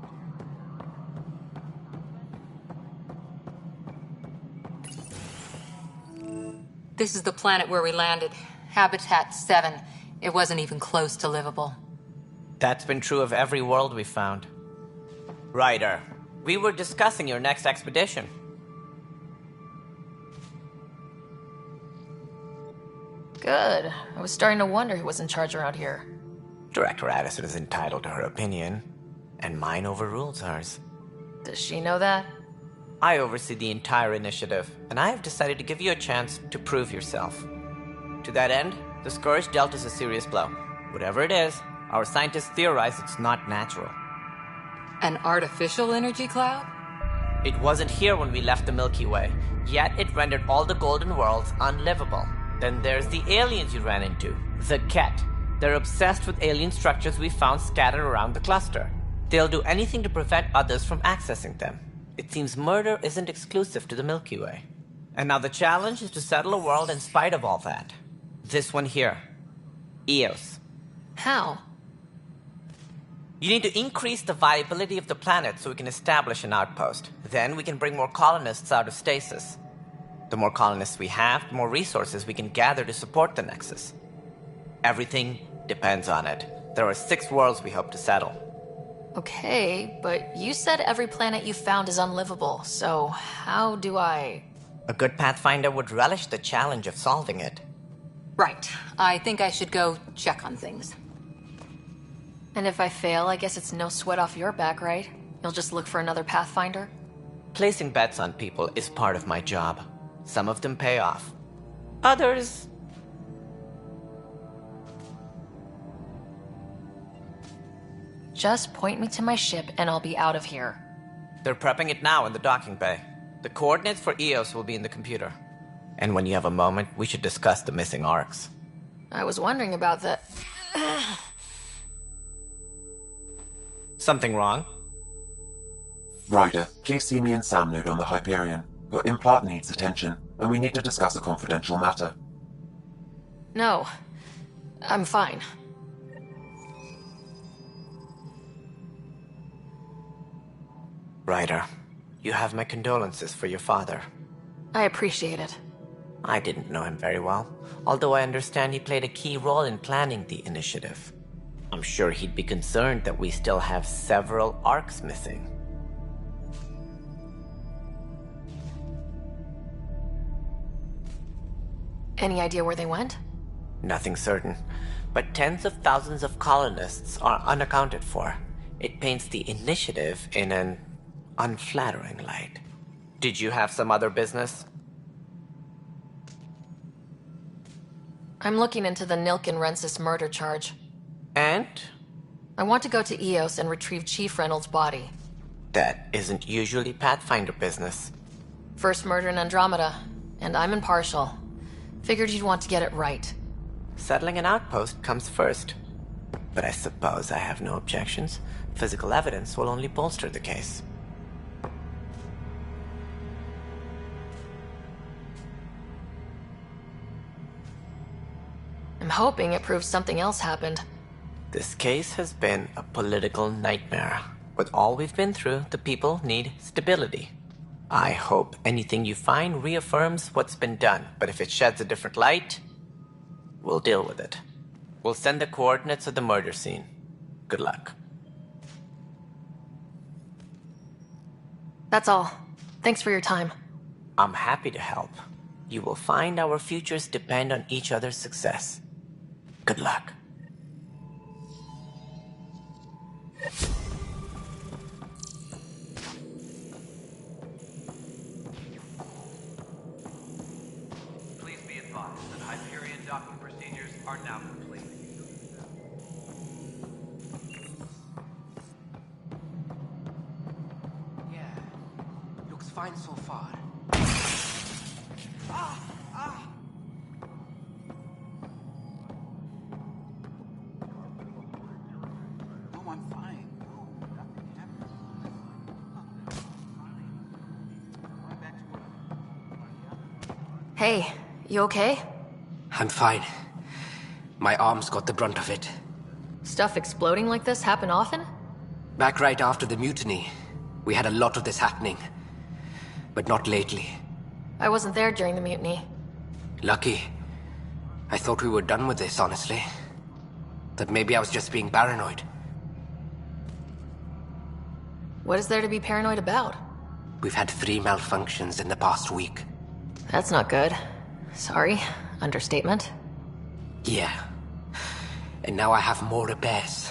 dare. This is the planet where we landed. Habitat 7. It wasn't even close to livable. That's been true of every world we found. Ryder, we were discussing your next expedition. Good. I was starting to wonder who was in charge around here. Director Addison is entitled to her opinion, and mine overrules hers. Does she know that? I oversee the entire initiative, and I have decided to give you a chance to prove yourself. To that end, the Scourge dealt us a serious blow. Whatever it is, our scientists theorize it's not natural. An artificial energy cloud? It wasn't here when we left the Milky Way, yet it rendered all the golden worlds unlivable. Then there's the aliens you ran into, the Ket. They're obsessed with alien structures we found scattered around the cluster. They'll do anything to prevent others from accessing them. It seems murder isn't exclusive to the Milky Way. And now the challenge is to settle a world in spite of all that. This one here. Eos. How? You need to increase the viability of the planet so we can establish an outpost. Then we can bring more colonists out of stasis. The more colonists we have, the more resources we can gather to support the Nexus. Everything depends on it. There are 6 worlds we hope to settle. Okay, but you said every planet you found is unlivable, so how do I... A good Pathfinder would relish the challenge of solving it. Right. I think I should go check on things. And if I fail, I guess it's no sweat off your back, right? You'll just look for another Pathfinder? Placing bets on people is part of my job. Some of them pay off. Others... Just point me to my ship and I'll be out of here. They're prepping it now in the docking bay. The coordinates for Eos will be in the computer. And when you have a moment, we should discuss the missing arcs. I was wondering about the... Something wrong? Ryder, please see me and Sam Node on the Hyperion. Your implant needs attention, and we need to discuss a confidential matter. No. I'm fine. Ryder, you have my condolences for your father. I appreciate it. I didn't know him very well, although I understand he played a key role in planning the initiative. I'm sure he'd be concerned that we still have several arcs missing. Any idea where they went? Nothing certain, but tens of thousands of colonists are unaccounted for. It paints the initiative in an unflattering light. Did you have some other business? I'm looking into the Nilk and Rensis murder charge. And? I want to go to Eos and retrieve Chief Reynolds' body. That isn't usually Pathfinder business. First murder in Andromeda, and I'm impartial. Figured you'd want to get it right. Settling an outpost comes first. But I suppose I have no objections. Physical evidence will only bolster the case. I'm hoping it proves something else happened. This case has been a political nightmare. With all we've been through, the people need stability. I hope anything you find reaffirms what's been done, but if it sheds a different light, we'll deal with it. We'll send the coordinates of the murder scene. Good luck. That's all. Thanks for your time. I'm happy to help. You will find our futures depend on each other's success. Good luck. Please be advised that Hyperion docking procedures are now complete. Yeah, looks fine so far. No, I'm fine. No, nothing happened. Going back to work. Hey, you okay? I'm fine. My arms got the brunt of it. Stuff exploding like this happen often? Back right after the mutiny, we had a lot of this happening. But not lately. I wasn't there during the mutiny. Lucky. I thought we were done with this, honestly. That maybe I was just being paranoid. What is there to be paranoid about? We've had 3 malfunctions in the past week. That's not good. Sorry, understatement. Yeah. And now I have more repairs.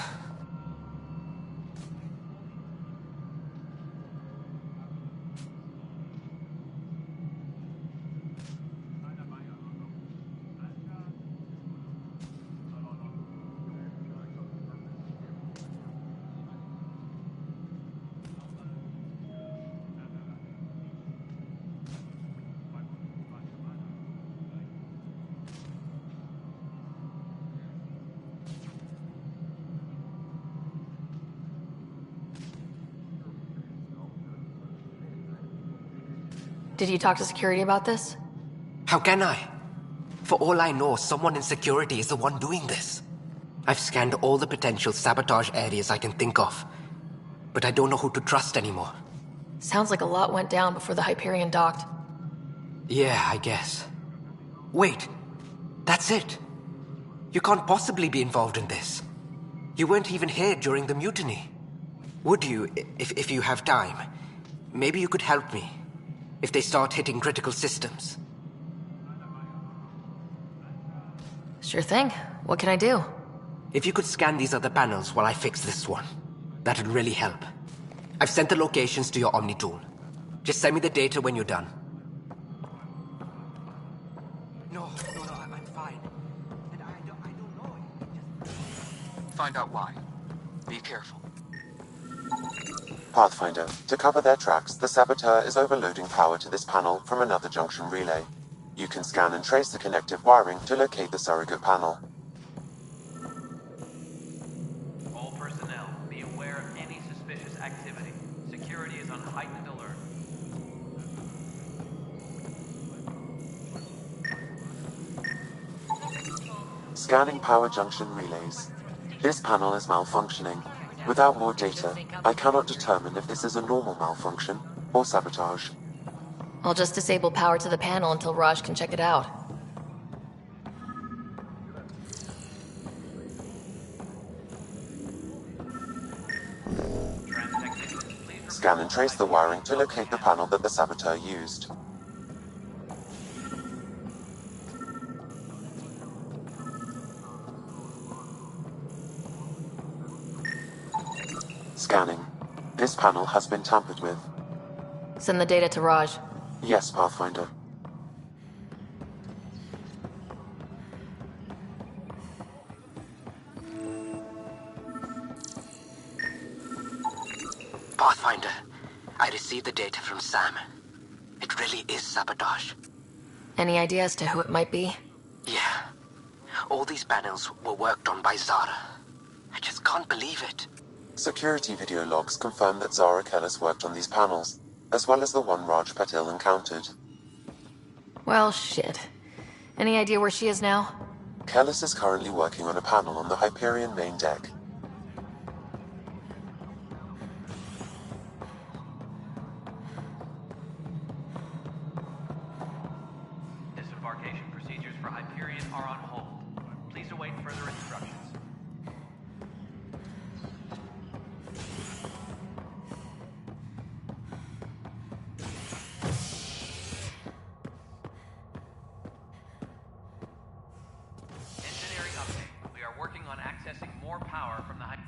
Did you talk to security about this? How can I? For all I know, someone in security is the one doing this. I've scanned all the potential sabotage areas I can think of, but I don't know who to trust anymore. Sounds like a lot went down before the Hyperion docked. Yeah, I guess. Wait, that's it. You can't possibly be involved in this. You weren't even here during the mutiny. Would you, if you have time? Maybe you could help me. If they start hitting critical systems. Sure thing. What can I do? If you could scan these other panels while I fix this one, that'd really help. I've sent the locations to your Omni tool. Just send me the data when you're done. No, I'm fine. And I don't know. Find out why. Be careful. Pathfinder, to cover their tracks, the saboteur is overloading power to this panel from another junction relay. You can scan and trace the connective wiring to locate the surrogate panel. All personnel, be aware of any suspicious activity. Security is on heightened alert. Scanning power junction relays. This panel is malfunctioning. Without more data, I cannot determine if this is a normal malfunction or sabotage. I'll just disable power to the panel until Raj can check it out. Scan and trace the wiring to locate the panel that the saboteur used. Scanning. This panel has been tampered with. Send the data to Raj. Yes, Pathfinder. Pathfinder, I received the data from Sam. It really is sabotage. Any idea as to who it might be? Yeah. All these panels were worked on by Zara. I just can't believe it. Security video logs confirm that Zara Kellis worked on these panels, as well as the one Raj Patil encountered. Well, shit. Any idea where she is now? Kellis is currently working on a panel on the Hyperion main deck. await further instructions. Engineering update. We are working on accessing more power from the high...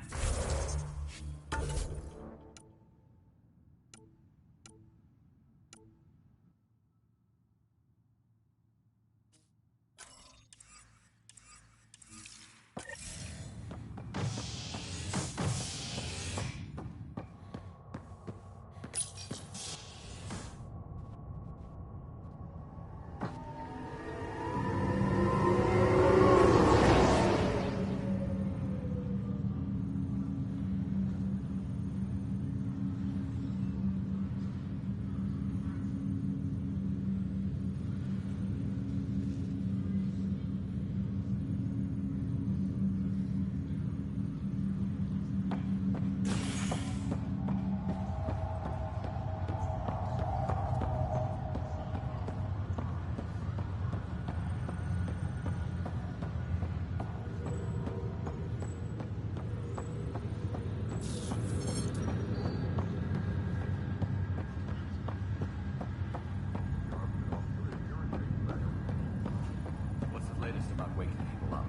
What's the latest about waking people up?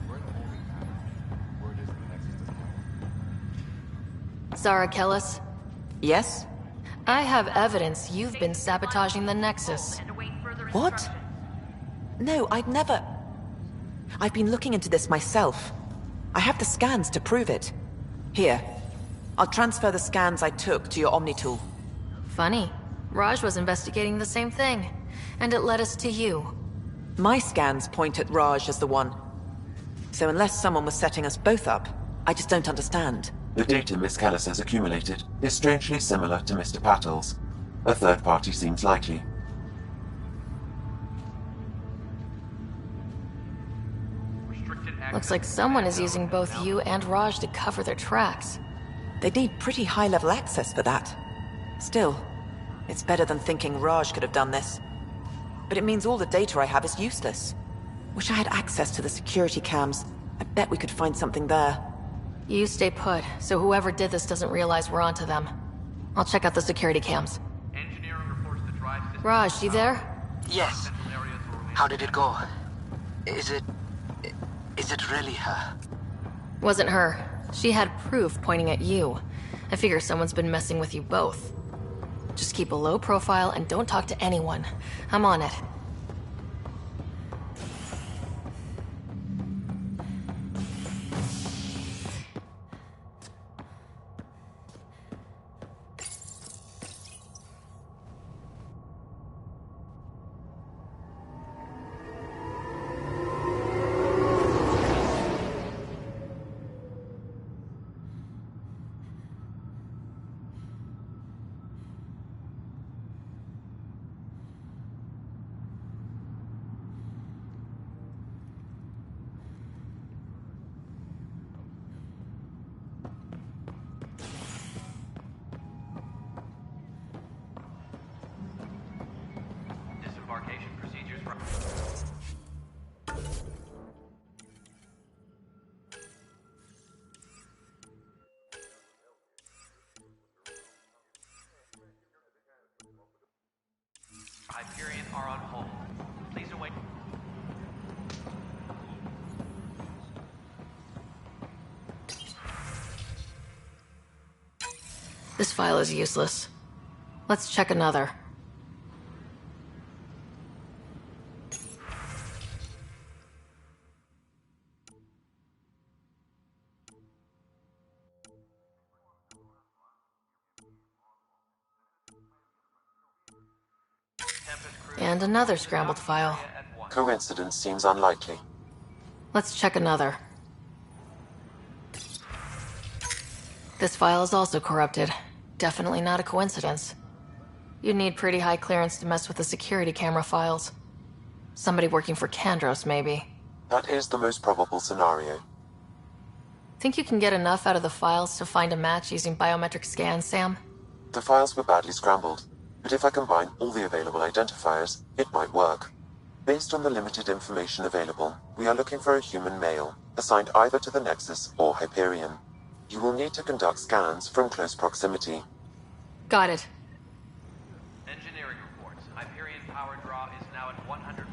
We're in the holding pattern. Word is the Nexus doesn't Zara Kellis? Yes? I have evidence you've been sabotaging the Nexus. What? No, I'd never... I've been looking into this myself. I have the scans to prove it. Here. I'll transfer the scans I took to your Omni tool. Funny. Raj was investigating the same thing, and it led us to you. My scans point at Raj as the one. So unless someone was setting us both up, I just don't understand. The data Miss Callis has accumulated is strangely similar to Mr. Patel's. A third party seems likely. Looks like someone is using both you and Raj to cover their tracks. They'd need pretty high-level access for that. Still, it's better than thinking Raj could have done this. But it means all the data I have is useless. Wish I had access to the security cams. I bet we could find something there. You stay put, so whoever did this doesn't realize we're onto them. I'll check out the security cams. Raj, you there? Yes. How did it go? Is it really her? Wasn't her. She had proof pointing at you. I figure someone's been messing with you both. Just keep a low profile and don't talk to anyone. I'm on it. Disembarkation procedures. Hyperion are on hold. Please await. This file is useless. Let's check another. And another scrambled file. Coincidence seems unlikely. Let's check another. This file is also corrupted. Definitely not a coincidence. You'd need pretty high clearance to mess with the security camera files. Somebody working for Kandros, maybe. That is the most probable scenario. Think you can get enough out of the files to find a match using biometric scans, Sam? The files were badly scrambled, but if I combine all the available identifiers, it might work. Based on the limited information available, we are looking for a human male, assigned either to the Nexus or Hyperion. You will need to conduct scans from close proximity. Got it. Engineering reports. Hyperion power draw is now at 100%.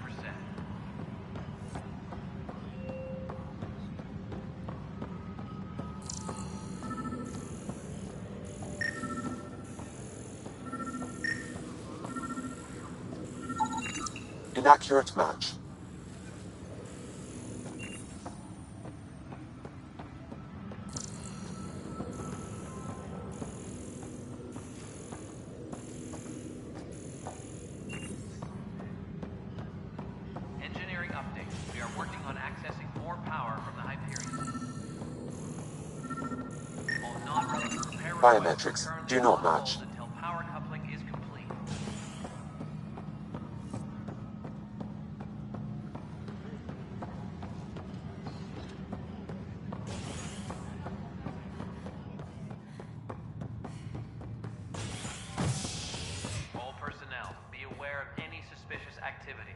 Inaccurate match. Engineering update. We are working on accessing more power from the Hyperion. All non-relevant repair requests are Biometrics currently do not on match. hold until power coupling is complete. All personnel, be aware of any suspicious activity.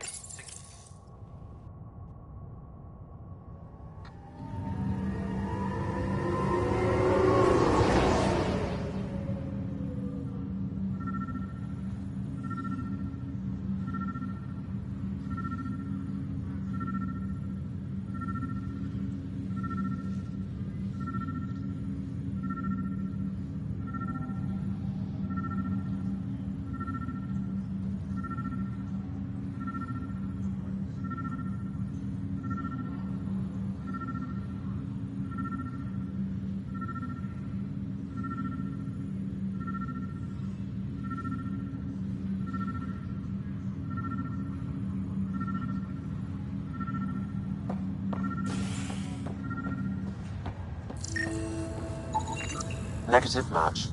Negative match.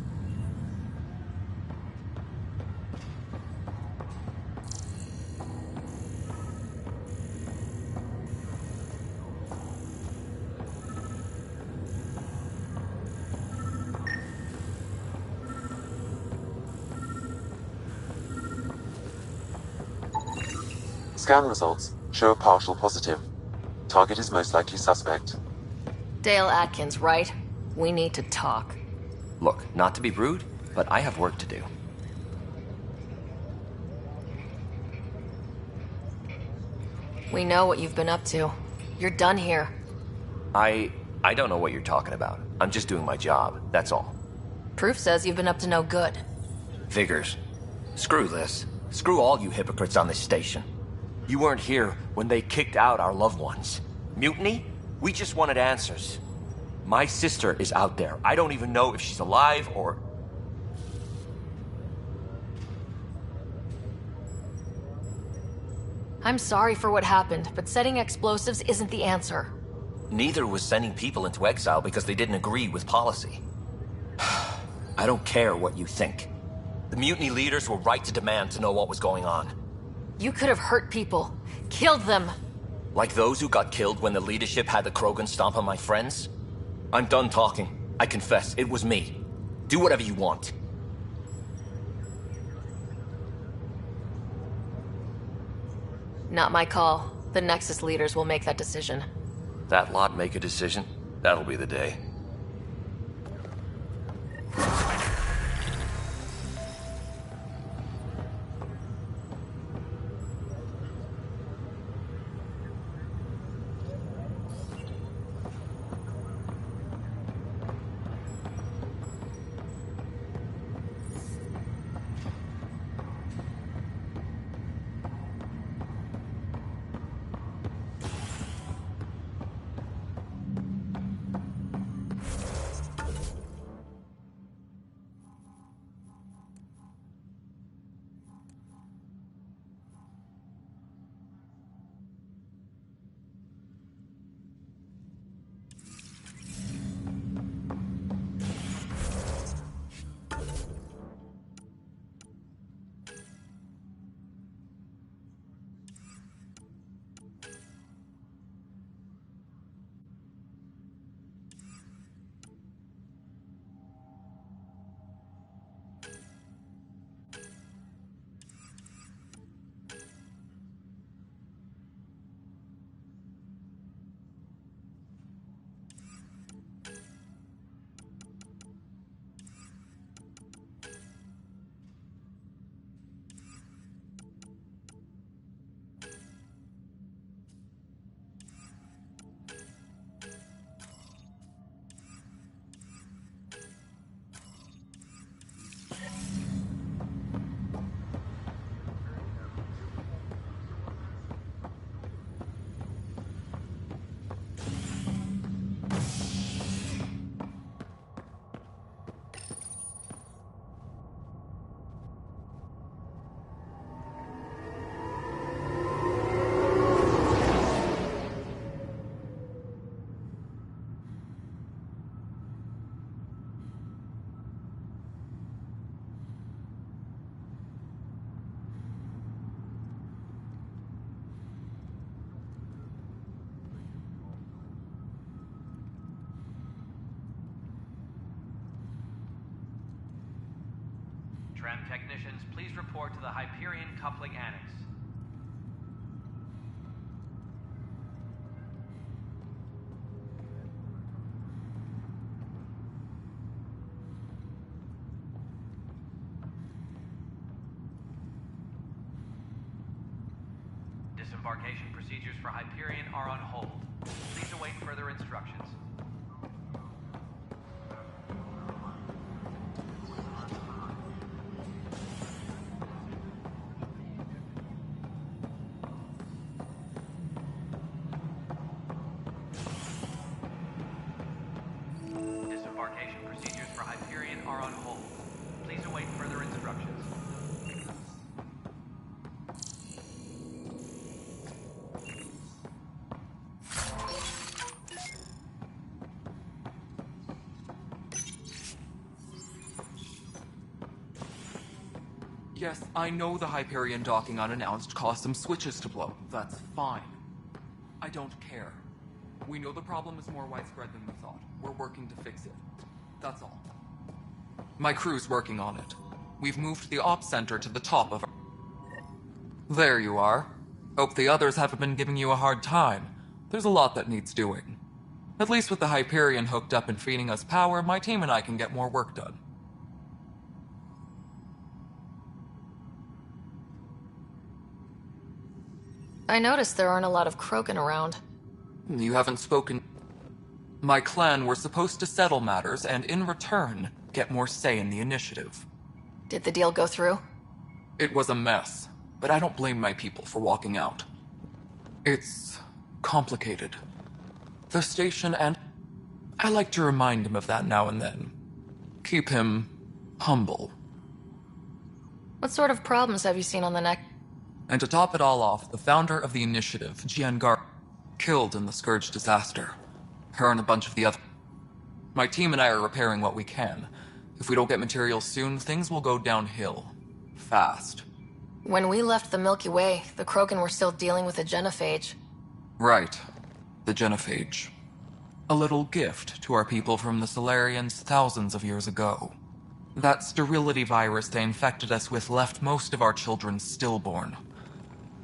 Scan results show a partial positive. Target is most likely suspect. Dale Atkins, right? We need to talk. Look, not to be rude, but I have work to do. We know what you've been up to. You're done here. I don't know what you're talking about. I'm just doing my job, that's all. Proof says you've been up to no good. Figures. Screw this. Screw all you hypocrites on this station. You weren't here when they kicked out our loved ones. Mutiny? We just wanted answers. My sister is out there. I don't even know if she's alive or... I'm sorry for what happened, but setting explosives isn't the answer. Neither was sending people into exile because they didn't agree with policy. I don't care what you think. The mutiny leaders were right to demand to know what was going on. You could have hurt people. Killed them. Like those who got killed when the leadership had the Krogan stomp on my friends? I'm done talking. I confess, it was me. Do whatever you want. Not my call. The Nexus leaders will make that decision. That lot make a decision? That'll be the day. Tram technicians, please report to the Hyperion Coupling Annex. Disembarkation procedures for Hyperion are on hold. Please await further instructions. Disembarkation procedures for Hyperion are on hold. Please await further instructions. Yes, I know the Hyperion docking unannounced caused some switches to blow. That's fine. I don't care. We know the problem is more widespread than we thought. We're working to fix it. That's all. My crew's working on it. We've moved the ops center to the top of our... There you are. Hope the others haven't been giving you a hard time. There's a lot that needs doing. At least with the Hyperion hooked up and feeding us power, my team and I can get more work done. I noticed there aren't a lot of Krogan around. You haven't spoken... My clan were supposed to settle matters and, in return, get more say in the initiative. Did the deal go through? It was a mess, but I don't blame my people for walking out. It's complicated. The station and... I like to remind him of that now and then. Keep him humble. What sort of problems have you seen on the neck? And to top it all off, the founder of the initiative, Jiangar, killed in the Scourge disaster. Her and a bunch of the other... My team and I are repairing what we can. If we don't get materials soon, things will go downhill. Fast. When we left the Milky Way, the Krogan were still dealing with a genophage. Right. The genophage. A little gift to our people from the Solarians thousands of years ago. That sterility virus they infected us with left most of our children stillborn.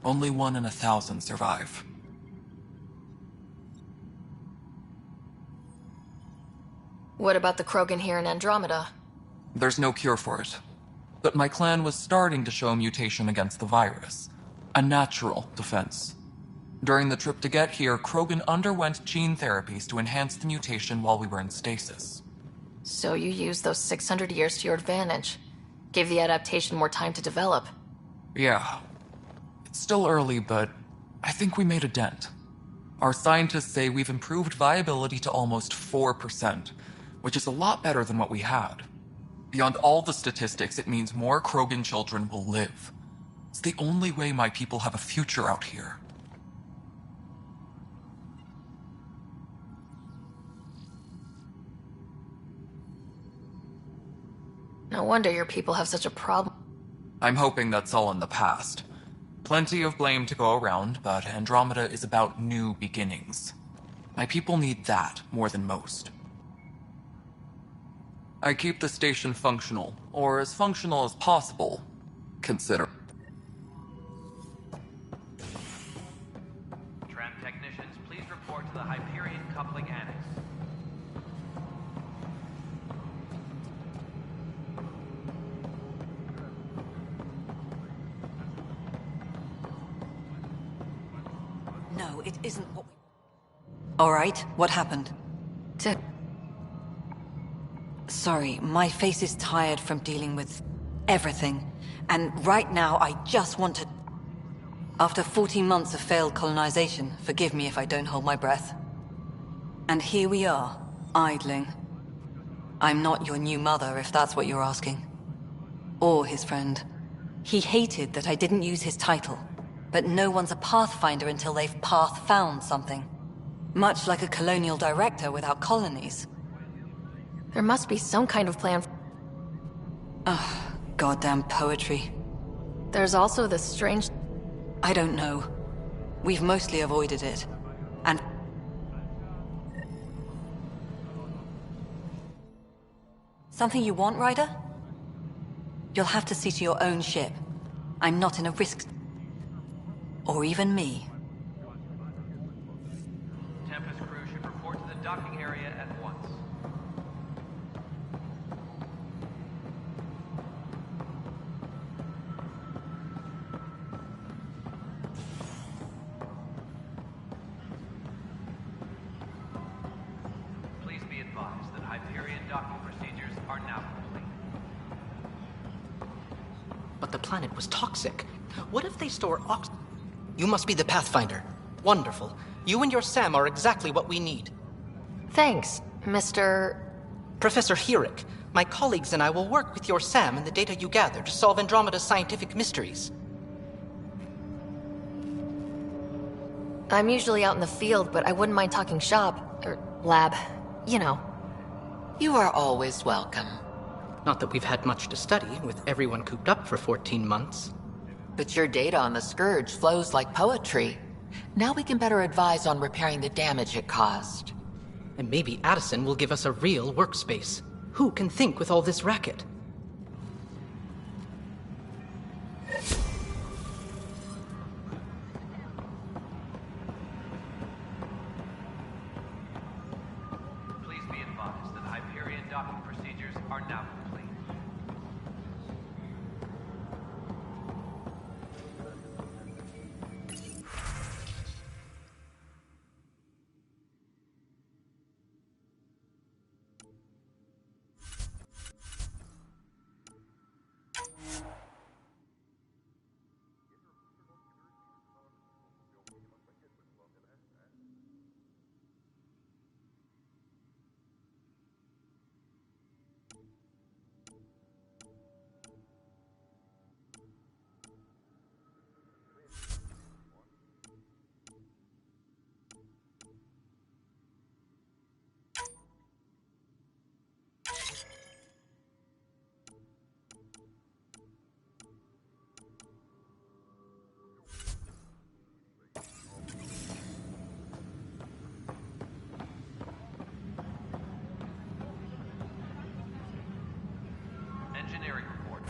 Only 1 in 1,000 survive. What about the Krogan here in Andromeda? There's no cure for it. But my clan was starting to show mutation against the virus. A natural defense. During the trip to get here, Krogan underwent gene therapies to enhance the mutation while we were in stasis. So you used those 600 years to your advantage. Gave the adaptation more time to develop. Yeah. It's still early, but I think we made a dent. Our scientists say we've improved viability to almost 4%, which is a lot better than what we had. Beyond all the statistics, it means more Krogan children will live. It's the only way my people have a future out here. No wonder your people have such a problem. I'm hoping that's all in the past. Plenty of blame to go around, but Andromeda is about new beginnings. My people need that more than most. I keep the station functional, or as functional as possible, consider. Tram technicians, please report to the Hyperion Coupling Annex. No, it isn't what we... All right, what happened? Sorry, my face is tired from dealing with everything. And right now, I just want to... After 14 months of failed colonization, forgive me if I don't hold my breath. And here we are, idling. I'm not your new mother, if that's what you're asking. Or his friend. He hated that I didn't use his title. But no one's a pathfinder until they've path-found something. Much like a colonial director without colonies. There must be some kind of plan. Ugh, goddamn poetry. There's also this strange... I don't know. We've mostly avoided it. And... Something you want, Ryder? You'll have to see to your own ship. I'm not in a risk... or even me. Tempest crew should report to the docking area at once. Please be advised that Hyperion docking procedures are now complete. But the planet was toxic. What if they store You must be the Pathfinder. Wonderful. You and your Sam are exactly what we need. Thanks, Mr. Professor Herrick, my colleagues and I will work with your Sam and the data you gather to solve Andromeda's scientific mysteries. I'm usually out in the field, but I wouldn't mind talking shop, or lab, you know. You are always welcome. Not that we've had much to study, with everyone cooped up for 14 months. But your data on the Scourge flows like poetry. Now we can better advise on repairing the damage it caused. And maybe Addison will give us a real workspace. Who can think with all this racket? Please be advised that Hyperion docking procedures are now complete. Engineering report.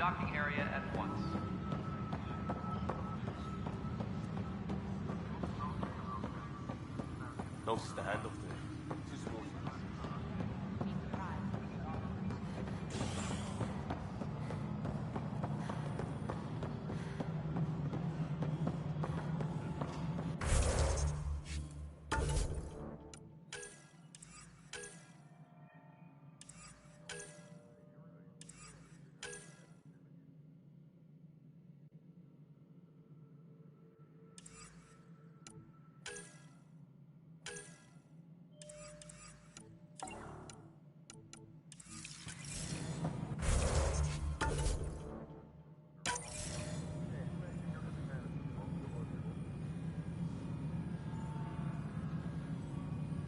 docking area at once. No standoff there. Too small for us.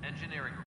Engineering